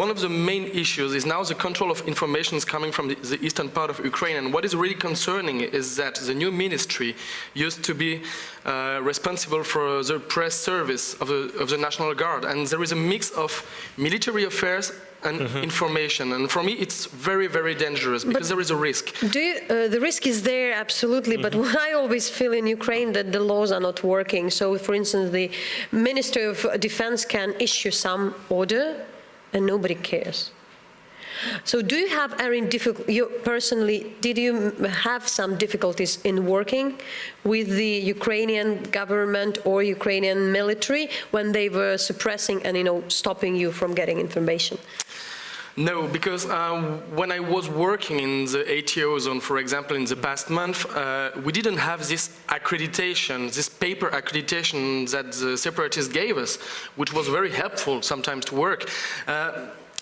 One of the main issues is now the control of information is coming from the eastern part of Ukraine. And what is really concerning is that the new ministry used to be responsible for the press service of the National Guard. And there is a mix of military affairs and information. And for me, it's very, very dangerous because there is a risk. The risk is there, absolutely. But what I always feel in Ukraine that the laws are not working. So, for instance, the Ministry of Defense can issue some order and nobody cares. So do you have any did you have some difficulties in working with the Ukrainian government or Ukrainian military when they were suppressing and stopping you from getting information? No, because when I was working in the ATO zone, for example, in the past month, we didn't have this accreditation, this paper accreditation that the separatists gave us, which was very helpful sometimes to work.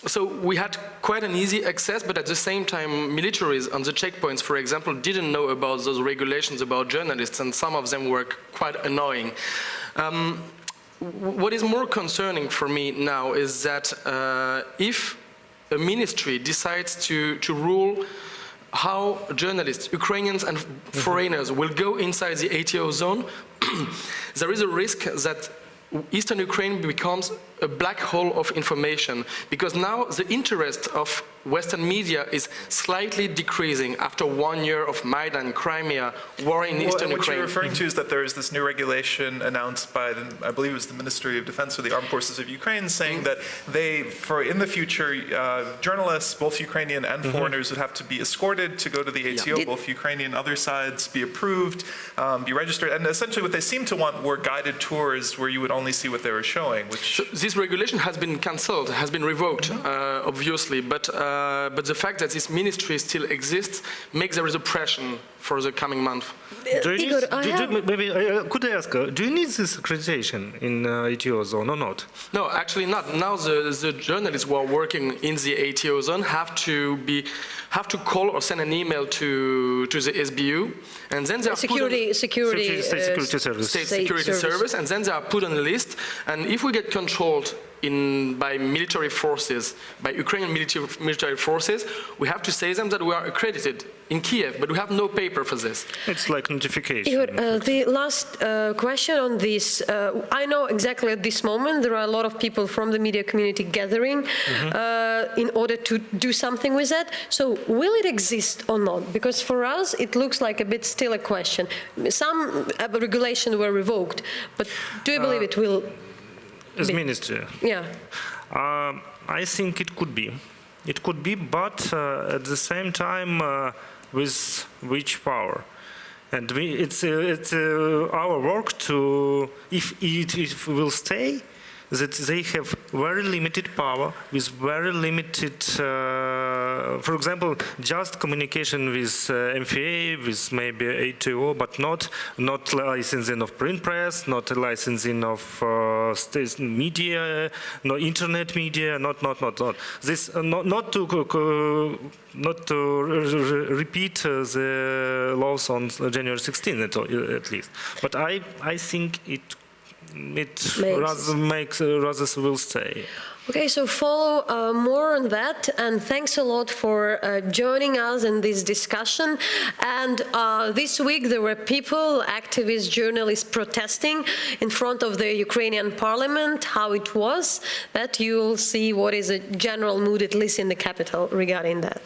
So we had quite an easy access, but at the same time, militaries on the checkpoints, for example, didn't know about those regulations about journalists, and some of them were quite annoying. What is more concerning for me now is that if a ministry decides to rule how journalists, Ukrainians and foreigners, will go inside the ATO zone, there is a risk that Eastern Ukraine becomes a black hole of information, because now the interest of Western media is slightly decreasing after 1 year of Maidan, Crimea, war in Eastern Ukraine. What you're referring to is that there is this new regulation announced by, I believe it was the Ministry of Defense or the Armed Forces of Ukraine, saying that in the future, journalists, both Ukrainian and foreigners, would have to be escorted to go to the ATO, both Ukrainian and other sides, be approved, be registered. And essentially what they seem to want were guided tours where you would only see what they were showing, which... So this regulation has been cancelled, has been revoked, obviously, but the fact that this ministry still exists makes there is a pressure for the coming month. Could I ask, do you need this accreditation in ATO zone or not? No, actually not. Now the journalists who are working in the ATO zone have to call or send an email to the SBU, and then they are Security State Security Service, and then they are put on a list. And if we get controlled by military forces, by Ukrainian military forces, we have to say them that we are accredited in Kiev, but we have no paper for this. It's like notification. Igor, the last question on this. I know exactly at this moment there are a lot of people from the media community gathering in order to do something with that. So will it exist or not? Because for us it looks like a bit still a question. Some regulations were revoked, but do you believe it will? As ministry? Yeah. I think it could be. It could be, but at the same time, with which power? And it's our work to, if it will stay, that they have very limited power with very limited for example, just communication with MFA, with maybe ATO, but not licensing of print press, not licensing of state media, no internet media, not. This not to repeat the laws on January 16 at least. But I think it rather will stay. Okay, so follow more on that, and thanks a lot for joining us in this discussion. And this week there were people, activists, journalists protesting in front of the Ukrainian parliament. How it was, that you'll see what is a general mood, at least in the capital, regarding that.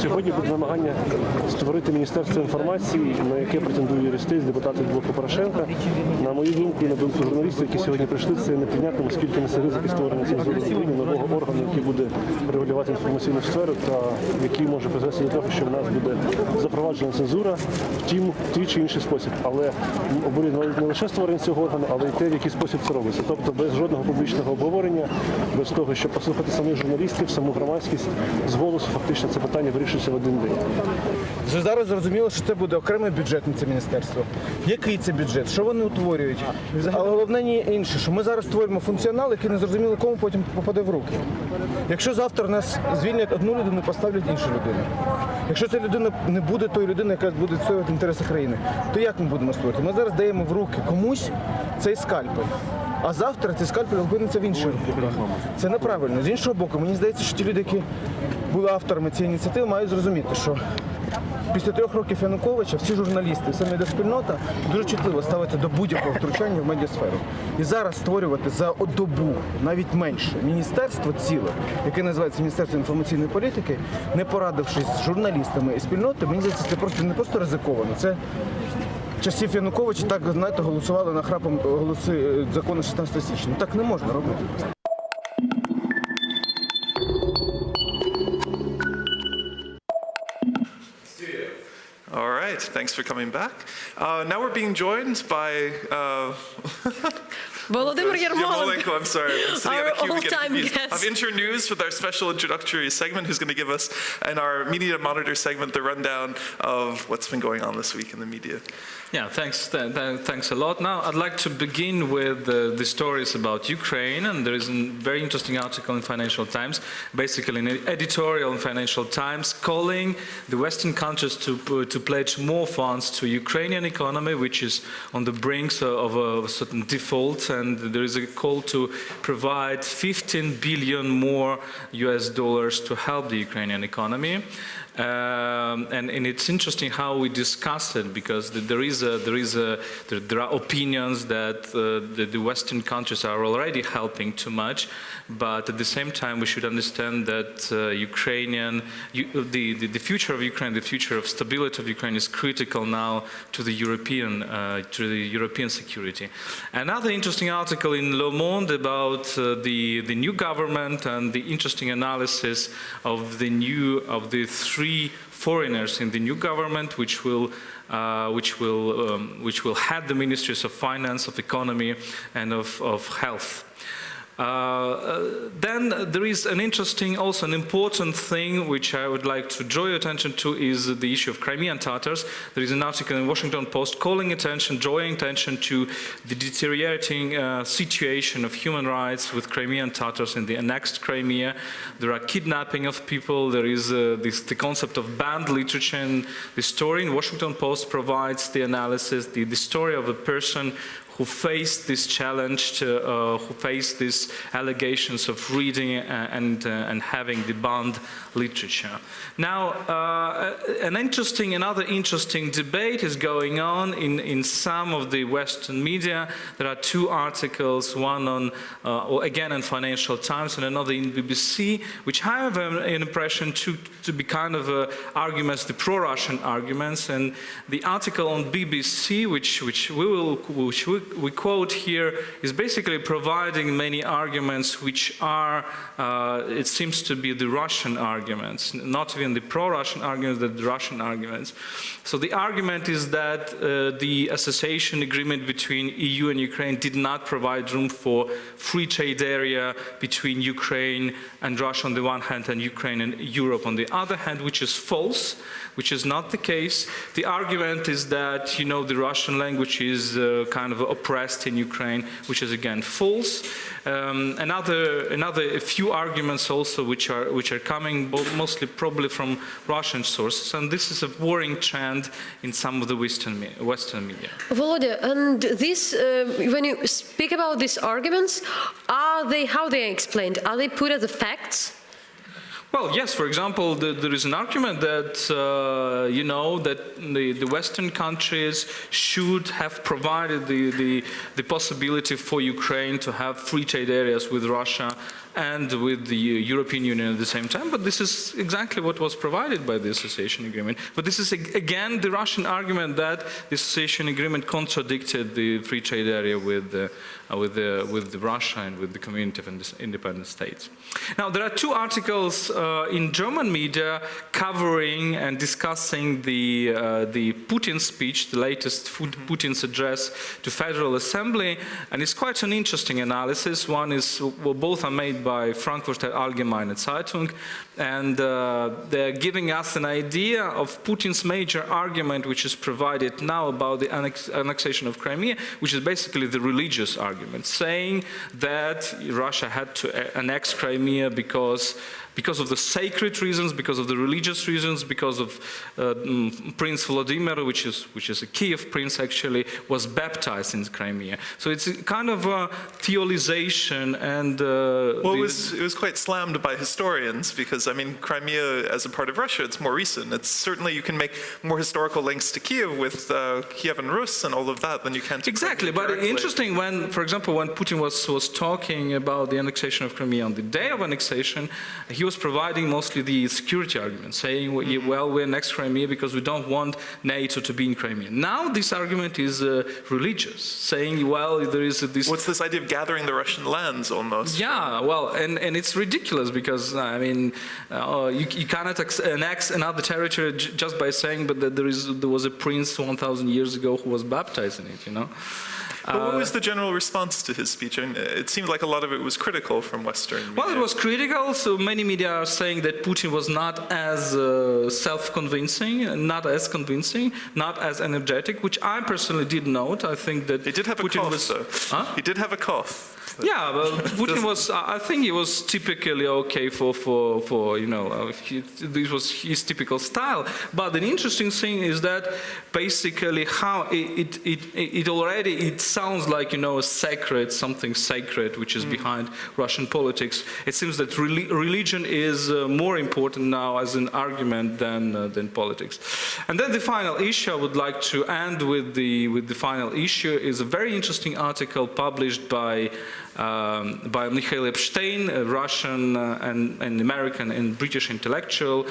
Сьогодні буде намагання створити Міністерство інформації, на яке претендують юристи з депутатів блоку Порошенка. На мою думку і на думку журналістів, які сьогодні прийшли, це неприйнятно, оскільки несе ризики створення цензури в Україні, нового органу, який буде регулювати інформаційну сферу та який може призвести до того, що в нас буде запроваджена цензура в тій чи інший спосіб. Але обурює не лише створення цього органу, але й те, в який спосіб це робиться. Тобто без жодного публічного обговорення, без того, щоб послухати самих журналістів, саму громадськість, з голосу фактично це питання вирішується в один день. Вже зараз зрозуміло, що це буде окремий бюджет на це міністерство. Який це бюджет? Що вони утворюють? Але головне не інше, що ми зараз створюємо функціонал, який не зрозуміло кому потім попаде в руки. Якщо завтра нас звільнять одну людину, поставлять іншу людину. Якщо ця людина не буде тою людиною, яка буде відстоювати інтереси країни, то як ми будемо створити? Ми зараз даємо в руки комусь цей скальпель. А завтра цей скальпель опиниться в інших руках. Це неправильно. З іншого боку, мені здається, що ті люди, які були авторами цієї ініціативи, мають зрозуміти, що після 3 років Януковича всі журналісти, вся медіаспільнота дуже чутливо ставиться до будь-якого втручання в медіасферу. І зараз створювати за добу, навіть менше, міністерство ціле, яке називається Міністерство інформаційної політики, не порадившись з журналістами і спільнотою, мені здається, це не просто ризиковано, це часів Януковича так, знаєте, голосували нахрапом голоси закону 16 січня. Так не можна робити. All right, thanks for coming back. Now we're being joined by Volodymyr Yarmolenko, I'm sorry. I'm sitting our at a queue, we get all-time confused. guest. Of Internews with our special introductory segment, who's going to give us, in our Media Monitor segment, the rundown of what's been going on this week in the media. Yeah, thanks a lot. Now, I'd like to begin with the stories about Ukraine, and there is a very interesting article in Financial Times, basically an editorial in Financial Times, calling the Western countries to pledge more funds to Ukrainian economy, which is on the brink of a certain default, and there is a call to provide $15 billion more US dollars to help the Ukrainian economy. And it's interesting how we discuss it, because there are opinions that the Western countries are already helping too much, but at the same time we should understand that the future of Ukraine, the future of stability of Ukraine is critical now to the European security. Another interesting article in Le Monde about the new government and the interesting analysis of the 3 foreigners in the new government, which will head the ministries of finance, of economy, and of health. Then there is also an important thing which I would like to draw your attention to, is the issue of Crimean Tatars. There is an article in Washington Post drawing attention to the deteriorating situation of human rights with Crimean Tatars in the annexed Crimea. There are kidnapping of people. There is the concept of banned literature. And the story in Washington Post provides the analysis, the story of a person who faced this challenge, who faced these allegations of reading and having the banned literature. Now, another interesting debate is going on in some of the Western media. There are 2 articles, one on, again in Financial Times, and another in BBC, which have an impression to be kind of arguments, the pro-Russian arguments. And the article on BBC, which we we quote here is basically providing many arguments which are, it seems to be the Russian arguments, not even the pro-Russian arguments, but the Russian arguments. So the argument is that the association agreement between EU and Ukraine did not provide room for free trade area between Ukraine and Russia on the one hand and Ukraine and Europe on the other hand, which is false, which is not the case. The argument is that, you know, the Russian language is kind of oppressed in Ukraine, which is again false. A few arguments also which are coming mostly probably from Russian sources, and this is a worrying trend in some of the Western media. Volodya, and this, when you speak about these arguments, how are they explained? Are they put as the facts? Well, yes. For example, there is an argument that you know that the Western countries should have provided the possibility for Ukraine to have free trade areas with Russia and with the European Union at the same time. But this is exactly what was provided by the association agreement. But this is again the Russian argument that the association agreement contradicted the free trade area with Russia and with the community of independent states. Now, there are two articles in German media covering and discussing the Putin speech, the latest Putin's address to Federal Assembly, and it's quite an interesting analysis. One is, well, both are made by Frankfurter Allgemeine Zeitung, and they're giving us an idea of Putin's major argument, which is provided now about the annexation of Crimea, which is basically the religious argument, saying that Russia had to annex Crimea because of the sacred reasons, because of the religious reasons, because of Prince Vladimir, which is a Kiev prince actually, was baptized in Crimea. So it's a kind of a theolization and... well, it was quite slammed by historians because, I mean, Crimea as a part of Russia, it's more recent. It's certainly, you can make more historical links to Kiev with Kievan Rus and all of that than you can to Exactly, Crimea but directly. interesting when, for example, when Putin was talking about the annexation of Crimea on the day of annexation, he was providing mostly the security argument, saying, well, we annexed Crimea because we don't want NATO to be in Crimea. Now this argument is religious, saying, well, there is this... What's this idea of gathering the Russian lands almost? Yeah, well, and it's ridiculous because, I mean, you cannot annex another territory just by saying, but that there was a prince 1,000 years ago who was baptized in it, you know? But what was the general response to his speech? I mean, it seemed like a lot of it was critical from Western media. Well, it was critical, so many media are saying that Putin was not as self-convincing, not as convincing, not as energetic, which I personally did note. I think that he did have Putin a cough, though. Huh? He did have a cough. Yeah, well, Putin was, I think he was typically okay for you know, this was his typical style. But the interesting thing is that basically how it sounds like, you know, something sacred which is behind Russian politics. It seems that religion is more important now as an argument than politics. And then the final issue, I would like to end with the final issue, is a very interesting article published by Mikhail Epstein, a Russian and American and British intellectual,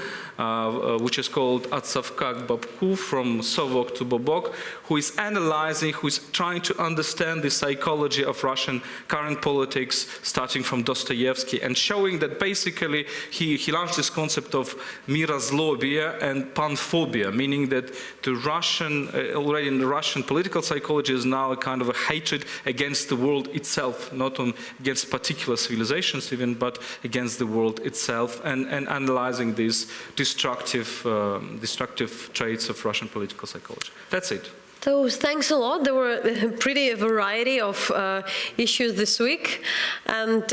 which is called От совка к бобку, from Sovok to Bobok, who is analyzing, who is trying to understand the psychology of Russian current politics, starting from Dostoevsky, and showing that basically he launched this concept of mirazlobia and panphobia, meaning that the Russian, already in the Russian political psychology, is now a kind of a hatred against the world itself, not against particular civilizations even, but against the world itself, and analyzing these destructive traits of Russian political psychology. That's it. So thanks a lot. There were a variety of issues this week, and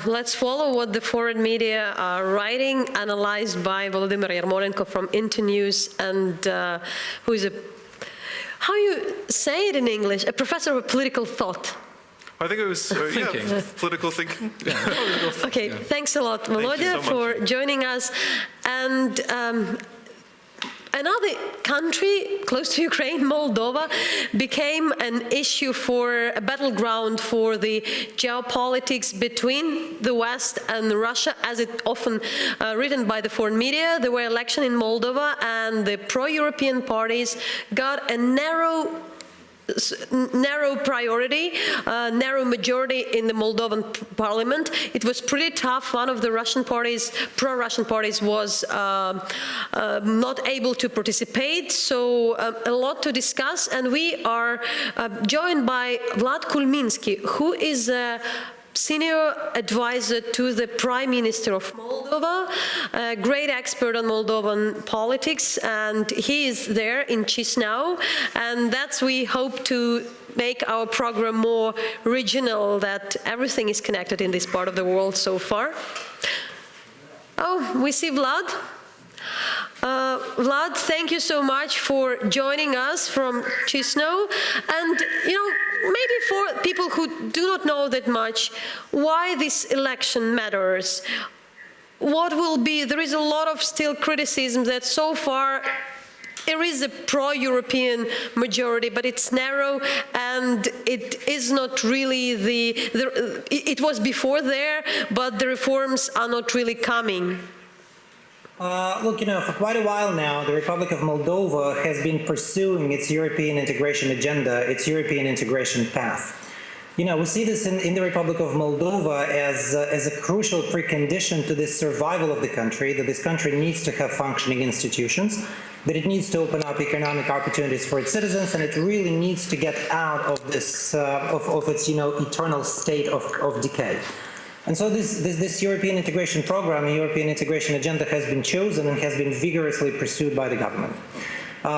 let's follow what the foreign media are writing, analyzed by Volodymyr Yarmolenko from Internews, and who is how you say it in English, a professor of political thought. I think it was political thinking. Yeah. Okay, thanks a lot, Volodya, for joining us. And another country close to Ukraine, Moldova, became an issue for a battleground for the geopolitics between the West and Russia, as it often written by the foreign media. There were elections in Moldova, and the pro-European parties got a narrow narrow priority, narrow majority in the Moldovan parliament. It was pretty tough. One of the Russian parties, pro-Russian parties, was not able to participate, so a lot to discuss. And we are joined by Vlad Kulminsky, who is a senior advisor to the Prime Minister of Moldova, a great expert on Moldovan politics, and he is there in Chisinau, and that's we hope to make our program more regional, that everything is connected in this part of the world so far. Oh, we see Vlad. Vlad, thank you so much for joining us from Chisinau. And, maybe for people who do not know that much, why this election matters. What will be, there is a lot of still criticism that so far there is a pro-European majority, but it's narrow, and it is not really it was before there, but the reforms are not really coming. Look, for quite a while now, the Republic of Moldova has been pursuing its European integration agenda, its European integration path. We see this in the Republic of Moldova as a crucial precondition to the survival of the country, that this country needs to have functioning institutions, that it needs to open up economic opportunities for its citizens, and it really needs to get out of this, of its, eternal state of decay. And so this European integration program, European integration agenda, has been chosen and has been vigorously pursued by the government.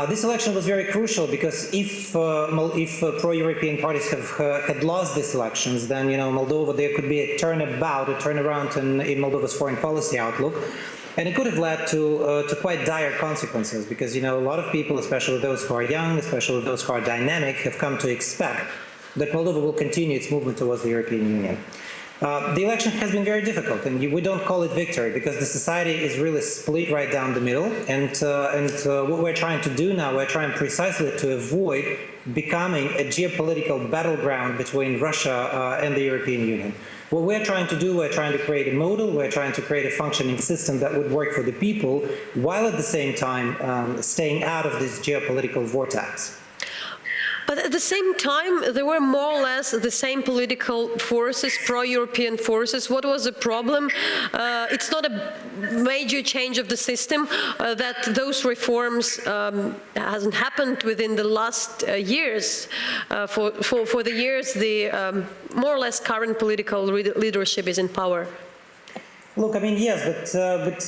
This election was very crucial because if pro-European parties had lost these elections, then Moldova, there could be a turnaround in Moldova's foreign policy outlook, and it could have led to quite dire consequences because a lot of people, especially those who are young, especially those who are dynamic, have come to expect that Moldova will continue its movement towards the European Union. The election has been very difficult, and we don't call it victory because the society is really split right down the middle. And what we're trying to do now, we're trying precisely to avoid becoming a geopolitical battleground between Russia and the European Union. What we're trying to do, we're trying to create a model, we're trying to create a functioning system that would work for the people, while at the same time staying out of this geopolitical vortex. But at the same time, there were more or less the same political forces, pro-European forces. What was the problem? It's not a major change of the system, that those reforms hasn't happened within the last years. For the years, the more or less current political leadership is in power. Look, yes, but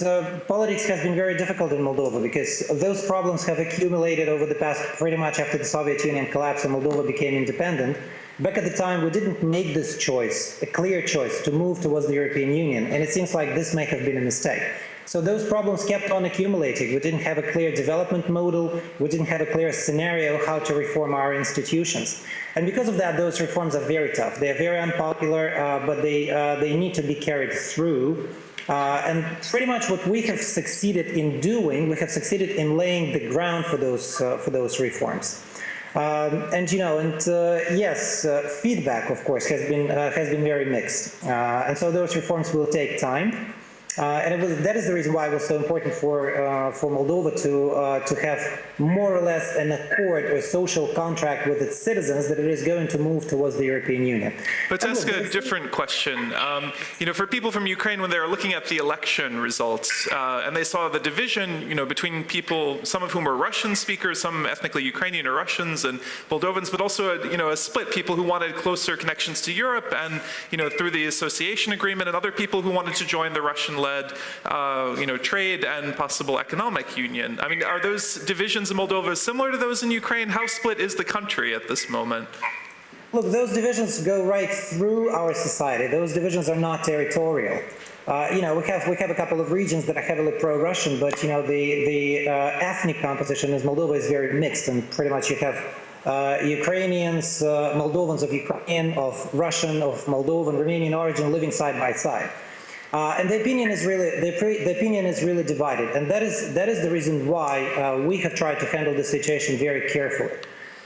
politics has been very difficult in Moldova because those problems have accumulated over the past, pretty much after the Soviet Union collapsed and Moldova became independent. Back at the time, we didn't make this choice, a clear choice, to move towards the European Union, and it seems like this may have been a mistake. So those problems kept on accumulating. We didn't have a clear development model. We didn't have a clear scenario how to reform our institutions. And because of that, those reforms are very tough. They are very unpopular, but they need to be carried through. And pretty much what we have succeeded in doing, we have succeeded in laying the ground for those reforms. Yes, feedback, of course, has been very mixed. And so those reforms will take time. That is the reason why it was so important for Moldova to have more or less an accord or social contract with its citizens that it is going to move towards the European Union. But to ask a different question, for people from Ukraine, when they were looking at the election results and they saw the division, between people, some of whom were Russian speakers, some ethnically Ukrainian or Russians and Moldovans, but also a split, people who wanted closer connections to Europe and through the association agreement, and other people who wanted to join the Russian-led trade and possible economic union. Are those divisions in Moldova similar to those in Ukraine? How split is the country at this moment? Look, those divisions go right through our society. Those divisions are not territorial. We have a couple of regions that are heavily pro-Russian, but the ethnic composition in Moldova is very mixed, and pretty much you have Ukrainians, Moldovans of Ukrainian, of Russian, of Moldovan, Romanian origin living side by side. And the opinion is really divided, and that is the reason why we have tried to handle the situation very carefully.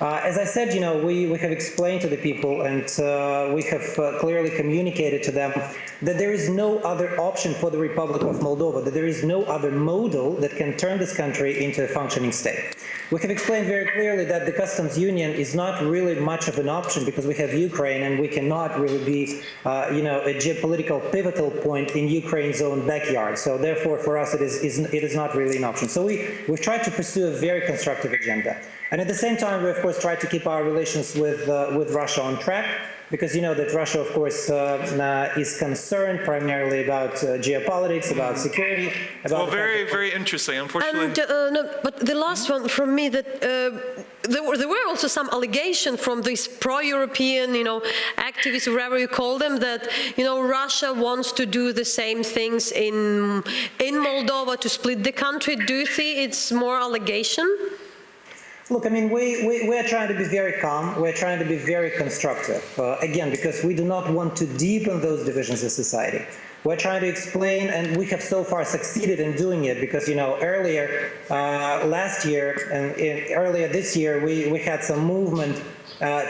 As I said, we have explained to the people, and we have clearly communicated to them that there is no other option for the Republic of Moldova, that there is no other model that can turn this country into a functioning state. We have explained very clearly that the customs union is not really much of an option because we have Ukraine and we cannot really be, a geopolitical pivotal point in Ukraine's own backyard. So therefore, for us, it is not really an option. So we've tried to pursue a very constructive agenda. And at the same time, we, of course, try to keep our relations with Russia on track, because you know that Russia, of course, is concerned primarily about geopolitics, about security. About very interesting. Unfortunately, and but the last one from me, that there were also some allegation from these pro-European, activists, whatever you call them, that Russia wants to do the same things in Moldova to split the country. Do you think it's more allegation? Look, I mean, we are trying to be very calm. We're trying to be very constructive. Again, because we do not want to deepen those divisions in society. We're trying to explain, and we have so far succeeded in doing it, because, earlier last year and earlier this year, we had some movement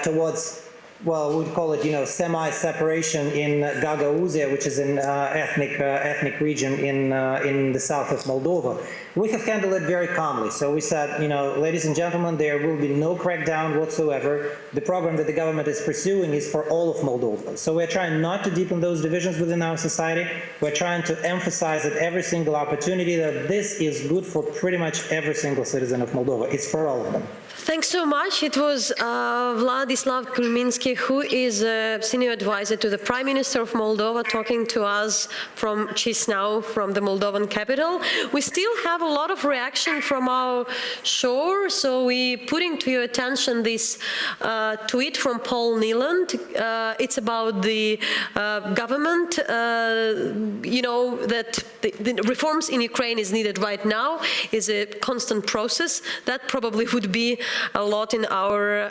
towards, well, we'd call it, semi-separation in Gagauzia, which is an ethnic region in the south of Moldova. We have handled it very calmly. So we said, ladies and gentlemen, there will be no crackdown whatsoever. The program that the government is pursuing is for all of Moldova. So we're trying not to deepen those divisions within our society. We're trying to emphasize at every single opportunity that this is good for pretty much every single citizen of Moldova. It's for all of them. Thanks so much. It was Vladislav Kulminsky, who is a senior advisor to the Prime Minister of Moldova, talking to us from Chisinau, from the Moldovan capital. We still have a lot of reaction from our shore, so we putting to your attention this tweet from Paul Neeland. It's about the government, that the reforms in Ukraine is needed right now, is a constant process. That probably would be a lot in our,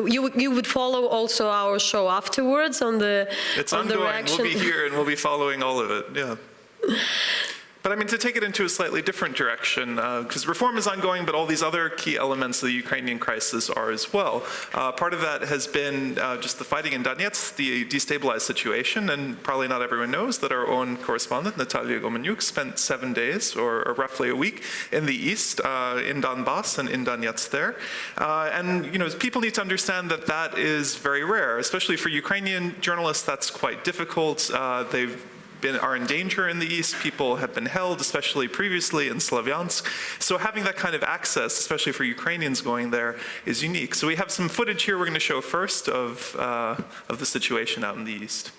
you would follow also our show afterwards on the it's on ongoing. The reaction. We'll be here and we'll be following all of it, yeah. But I mean, to take it into a slightly different direction, because reform is ongoing, but all these other key elements of the Ukrainian crisis are as well. Part of that has been just the fighting in Donetsk, the destabilized situation, and probably not everyone knows that our own correspondent, Natalia Gomanyuk, spent 7 days, or roughly a week, in the east, in Donbass and in Donetsk there. And, people need to understand that that is very rare, especially for Ukrainian journalists. That's quite difficult. Are in danger in the east. People have been held, especially previously in Slavyansk. So having that kind of access, especially for Ukrainians going there, is unique. So we have some footage here we're going to show first of the situation out in the east.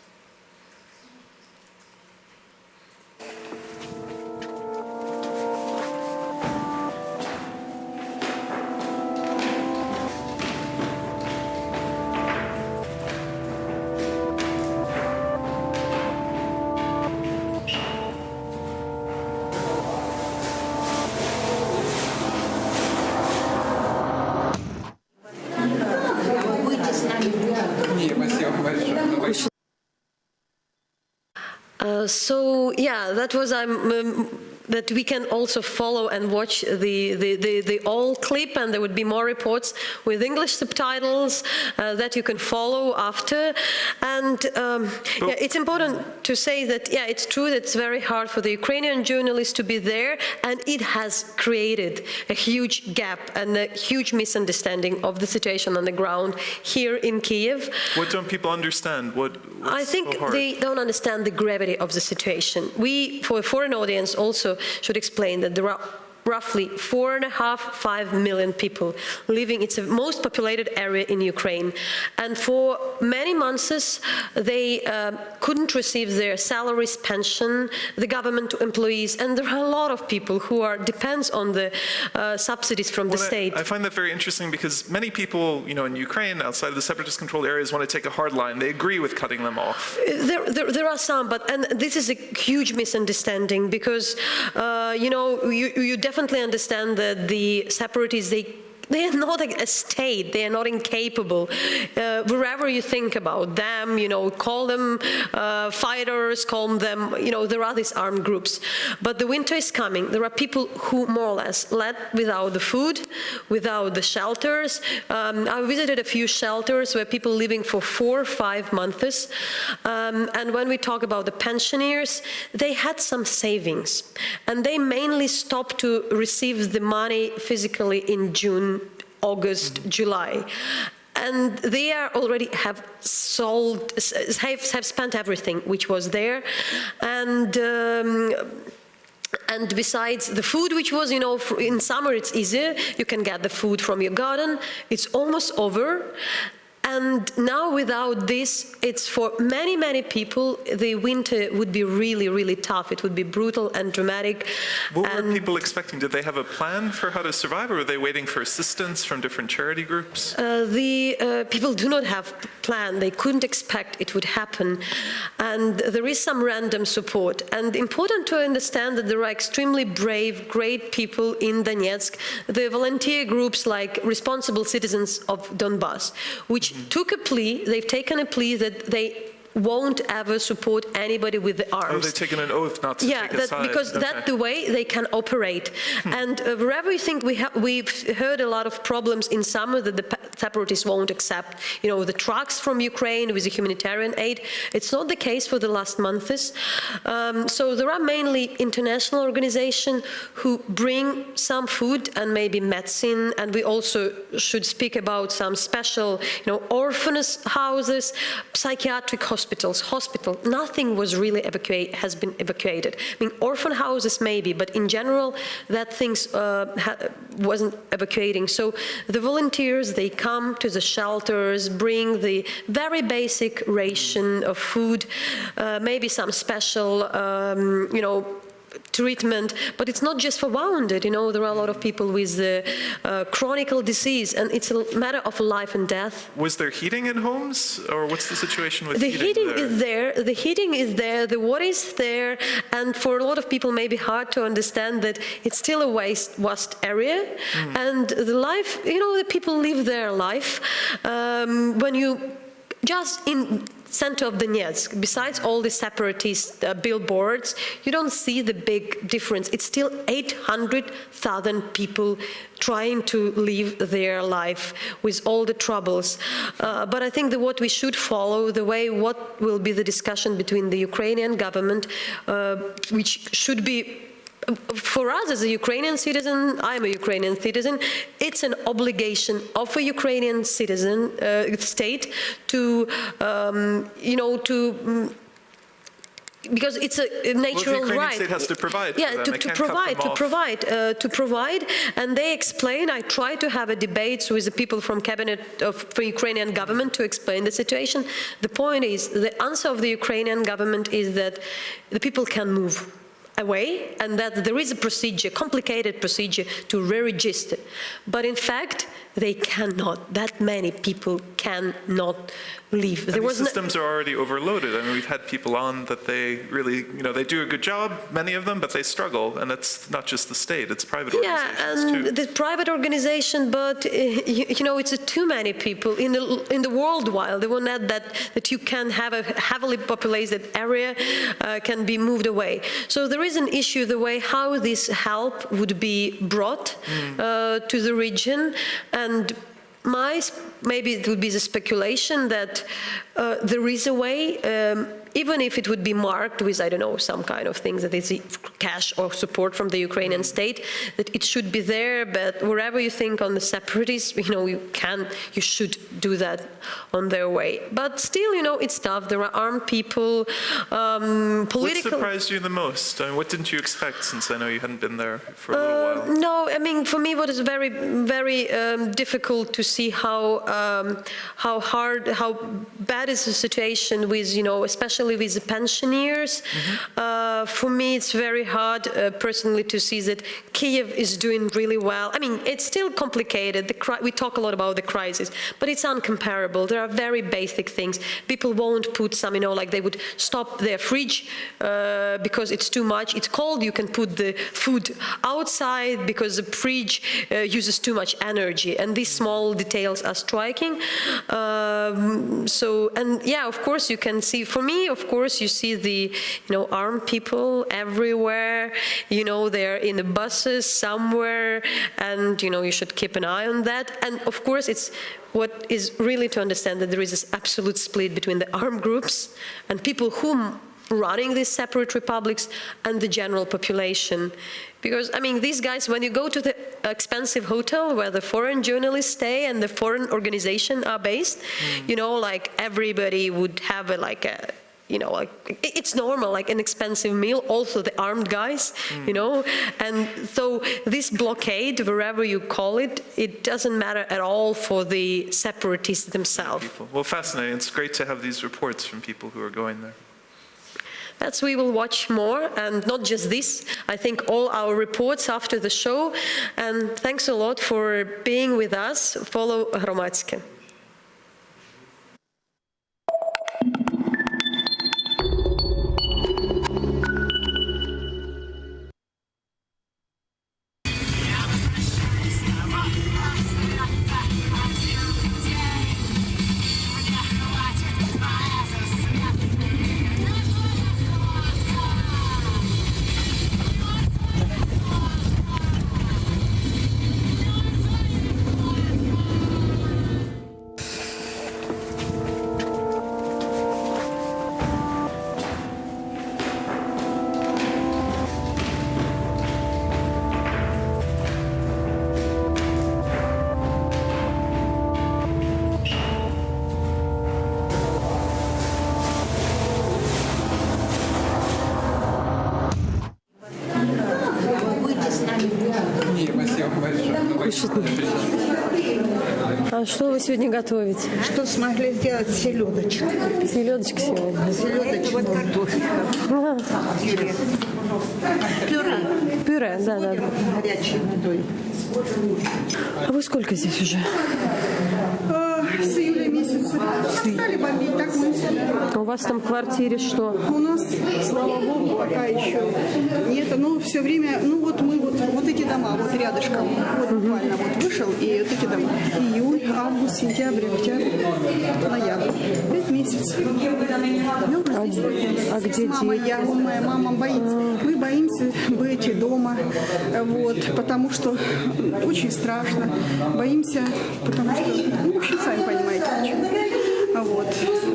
So yeah, that was that we can also follow and watch the all clip, and there would be more reports with English subtitles that you can follow after. And it's important to say that, it's true that it's very hard for the Ukrainian journalists to be there, and it has created a huge gap and a huge misunderstanding of the situation on the ground here in Kyiv. What don't people understand? I think so hard? They don't understand the gravity of the situation. We, for a foreign audience, also should explain that there are roughly 4.5 million people living. It's the most populated area in Ukraine. And for many months, they couldn't receive their salaries, pension, the government employees. And there are a lot of people who depends on the subsidies from the state. I find that very interesting because many people, in Ukraine, outside of the separatist-controlled areas, want to take a hard line. They agree with cutting them off. There are some, and this is a huge misunderstanding because, you definitely understand that the separatists, they are not a state, they are not incapable. Wherever you think about them, call them fighters, call them, there are these armed groups. But the winter is coming. There are people who more or less left without the food, without the shelters. I visited a few shelters where people living for 4 or 5 months. And when we talk about the pensioners, they had some savings. And they mainly stopped to receive the money physically in June, August, July. And they are already have spent everything which was there. And besides the food, which was, in summer it's easier, you can get the food from your garden, it's almost over. And now without this, it's for many, many people, the winter would be really, really tough. It would be brutal and dramatic. What were people expecting? Did they have a plan for how to survive, or were they waiting for assistance from different charity groups? The people do not have a plan. They couldn't expect it would happen. And there is some random support. And important to understand that there are extremely brave, great people in Donetsk. The volunteer groups like Responsible Citizens of Donbass, which took a plea, they've taken a plea that they won't ever support anybody with the arms. Oh, they've taken an oath not to take a side. Because that's the way they can operate. And wherever you think we've heard a lot of problems in summer that the separatists won't accept, the trucks from Ukraine with the humanitarian aid. It's not the case for the last months. So there are mainly international organizations who bring some food and maybe medicine, and we also should speak about some special, orphanage houses, psychiatric hospitals, nothing was really has been evacuated. I mean, orphan houses maybe, but in general, that things wasn't evacuating. So the volunteers, they come to the shelters, bring the very basic ration of food, maybe some special, treatment, but it's not just for wounded. There are a lot of people with chronic disease, and it's a matter of life and death. Was there heating in homes, or what's the situation with heating? The heating is there. The heating is there. The water is there, and for a lot of people, maybe hard to understand that it's still a vast area, and the life. The people live their life. When you just in center of Donetsk, besides all the separatist billboards, you don't see the big difference. It's still 800,000 people trying to live their life with all the troubles. But I think that what we should follow, what will be the discussion between the Ukrainian government, which should be, for us as a Ukrainian citizen, I'm a Ukrainian citizen, it's an obligation of a Ukrainian citizen, state to, because it's a natural the Ukrainian right. State has to provide. Yeah, to provide, and they explain. I try to have a debate with the people from cabinet of the Ukrainian government to explain the situation. The point is, the answer of the Ukrainian government is that the people can move away, and that there is a procedure, complicated procedure to re-register. But in fact, they cannot. That many people cannot leave. And these systems are already overloaded. I mean, we've had people on that they really, they do a good job, many of them, but they struggle. And that's not just the state, it's private organizations too. Yeah, and the private organization, but, it's too many people in the world while they will not that you can have a heavily populated area can be moved away. So there is an issue, the way how this help would be brought to the region. And maybe it would be the speculation that there is a way, even if it would be marked with, I don't know, some kind of things that it's cash or support from the Ukrainian state, that it should be there. But wherever you think on the separatists, you should do that on their way. But still, it's tough. There are armed people, political. What surprised you the most? I mean, what didn't you expect, since I know you hadn't been there for a little while? No, I mean, for me, what is very, very difficult to see how bad is the situation with, especially with the pensioners. For me, it's very hard personally to see that Kiev is doing really well. I mean, it's still complicated. We talk a lot about the crisis, but it's uncomparable. There are very basic things. People won't put some, like they would stop their fridge because it's too much. It's cold. You can put the food outside because the fridge uses too much energy. And these small details are striking. Of course, you can see, for me, of course, you see the, armed people everywhere, they're in the buses somewhere, and, you should keep an eye on that. And of course, it's what is really to understand that there is this absolute split between the armed groups and people who running these separate republics and the general population. Because, these guys, when you go to the expensive hotel where the foreign journalists stay and the foreign organization are based, everybody would have it's normal, like an expensive meal, also the armed guys, and so this blockade, wherever you call it, it doesn't matter at all for the separatists themselves. Well, fascinating. It's great to have these reports from people who are going there. We will watch more, and not just this. I think all our reports after the show, and thanks a lot for being with us. Follow Hromadske. А что вы сегодня готовите? Что смогли сделать селедочку. Селедочка сегодня? Селедочка. Вот картошка. Пюре. Пюре, да. Горячей водой. А вы сколько здесь уже? С июля месяца. Стали бомбить, так мы сюда. У вас там в квартире что? У нас, слава богу, пока еще нет. Но все время, мы вот эти дома, вот рядышком, вот буквально вышел, и вот эти дома. Июль, август, сентябрь, октябрь, ноябрь. 5 месяцев. А где дети? Моя мама боится. Мы боимся быть дома, потому что очень страшно. Боимся, потому что, в общем, сами понимаете, почему.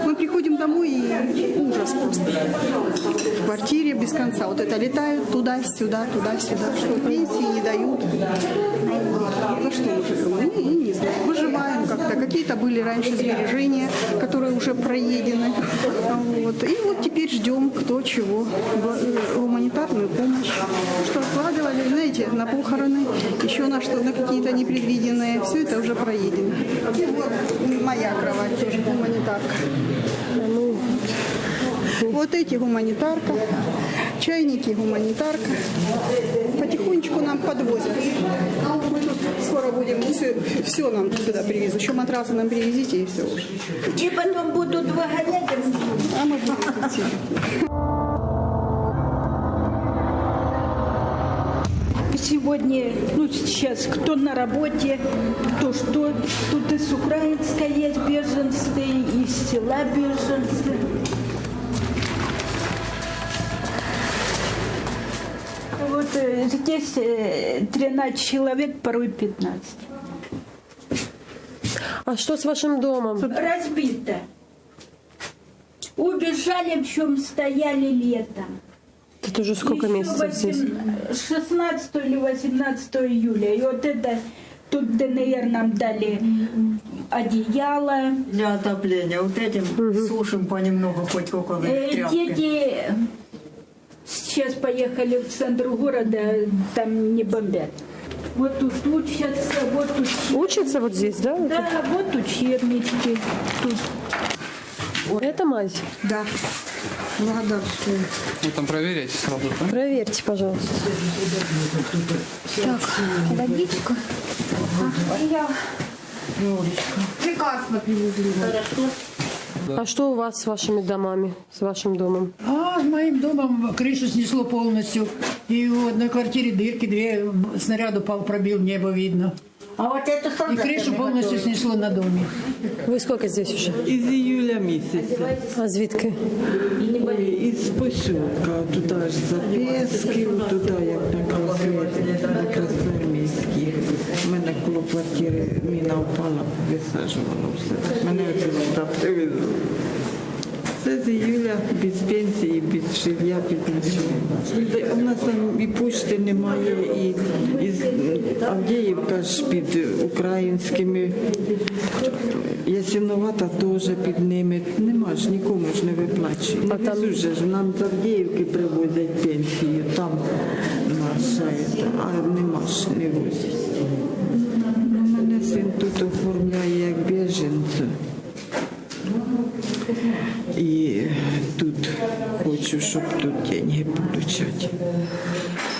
Мы приходим домой, и ужас просто. В квартире без конца. Вот это летают туда-сюда, туда-сюда. Что пенсии не дают. За что мы живем? Не знаю. Выживаем как-то. Какие-то были раньше сбережения, которые уже проедены. И вот теперь ждем кто чего. Гуманитарную помощь. Что откладывали, знаете, на похороны, еще на какие-то непредвиденные. Все это уже проедено. Моя кровать тоже гуманитарка. Вот эти гуманитарка, чайники гуманитарка. Потихонечку нам подвозят. Мы тут скоро будем, все нам туда привезут. Еще матрасы нам привезите, и все уже. И потом будут выгонять. А мы будем идти. Сегодня, сейчас кто на работе, кто что. Тут из Украинска есть беженцы, из села беженцы. Вот здесь 13 человек, порой 15. А что с вашим домом? Разбито. Убежали, в чем стояли летом. Это уже сколько месяцев здесь? 16 или 18 июля. И вот это, тут ДНР нам дали одеяло. Для отопления. Вот этим сушим понемногу, хоть около тряпки. Дети сейчас поехали в центр города, там не бомбят. Вот тут учатся, вот тут... Учатся вот здесь, да? Да, вот учебнички. Тут. Это мазь? Да. Благодарствую. Вы там проверяйте сразу, да? Проверьте, пожалуйста. Так, водичка. Я. Лекарства привезли. А что у вас с вашими домами, с вашим домом? А с моим домом крышу снесло полностью. И в одной квартире дырки, 2 снаряд упал, пробил, небо видно. А вот это И крышу полностью снесло на доме. Ви скільки здесь уже? Із июля місяця. А звідки? Із посілка, туди аж за Песків, туди як на Красноармійській. У мене коло квартири міна впала, висаджувала все. Мене сюди привезли. Це з июля без пенсії, без жилья, без нічого. У нас там і почти немає, і Авдіївка ж під українськими, Ясиновата теж під ними. Нема ж, нікому ж не виплачують. Не везуть ж, нам з Авдіївки привозять пенсію, там наша, а нема ж, не возять. Мене син тут оформляє як біженця. І тут хочу, щоб тут деньги получати.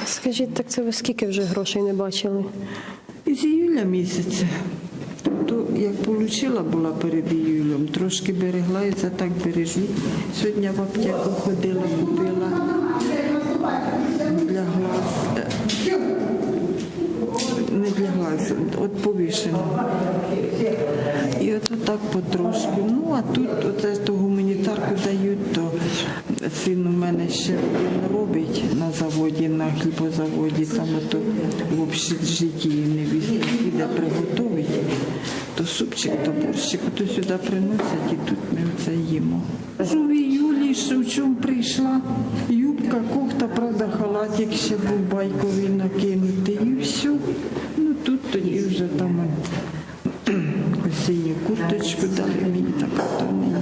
Скажіть, так це ви скільки вже грошей не бачили? Із июля місяця. То як отримала була перед июлем, трошки берегла і це так бережу. Сьогодні в аптеку ходила, купила для глаз. Не для глаз, от повишено. І от так потрошку. Ну, а тут оце ту гуманітарку дають, то син у мене ще один робить на заводі, на хлібозаводі, там ото в общежитті невістка піде приготовить, то супчик, то борщик, то сюди приносять і тут ми оце їмо. Кажу, в іюлі, що в чому прийшла, юбка, кофта, правда, халатик ще був байковий накинутий і все. Ну тут тоді вже там осінню курточку дали мені, така тоненька.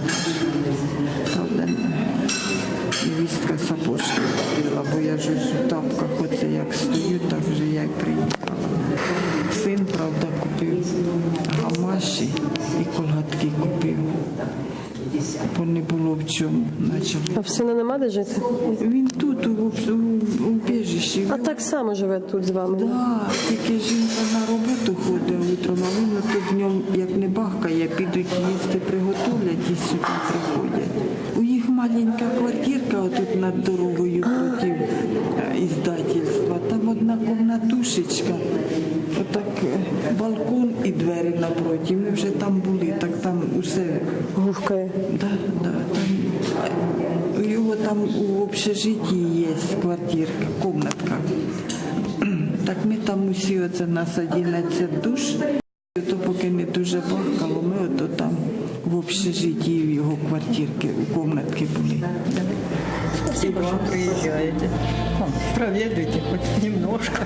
Правда, невістка сапожки купила, бо я ж у тапках, оце як стою, так вже я й приїхала. Син, правда, купив гамаші і колготки купив, бо не було в чому. А в сина нема де жити? Він тут, у убіжищі. А так само живе тут з вами? Так, тільки жінка на роботу ходить утром, а він тут днем, як не бахкає, підуть їсти, приготовлять і сюди приходять. У їх маленька квартирка отут над дорогою проти іздательства. Там одна комнатушечка, отак балкон і двері напроти. Ми вже там були, так там усе гувкає. Да, там, у його там у общежитті є квартирка, комнатка. Так ми там усі, оце нас 11 душ, то поки не дуже бахкало, ми ото там в общежитті в його квартирки, у комнатки були. Спасибо, что приезжаете. Проведайте хоть немножко.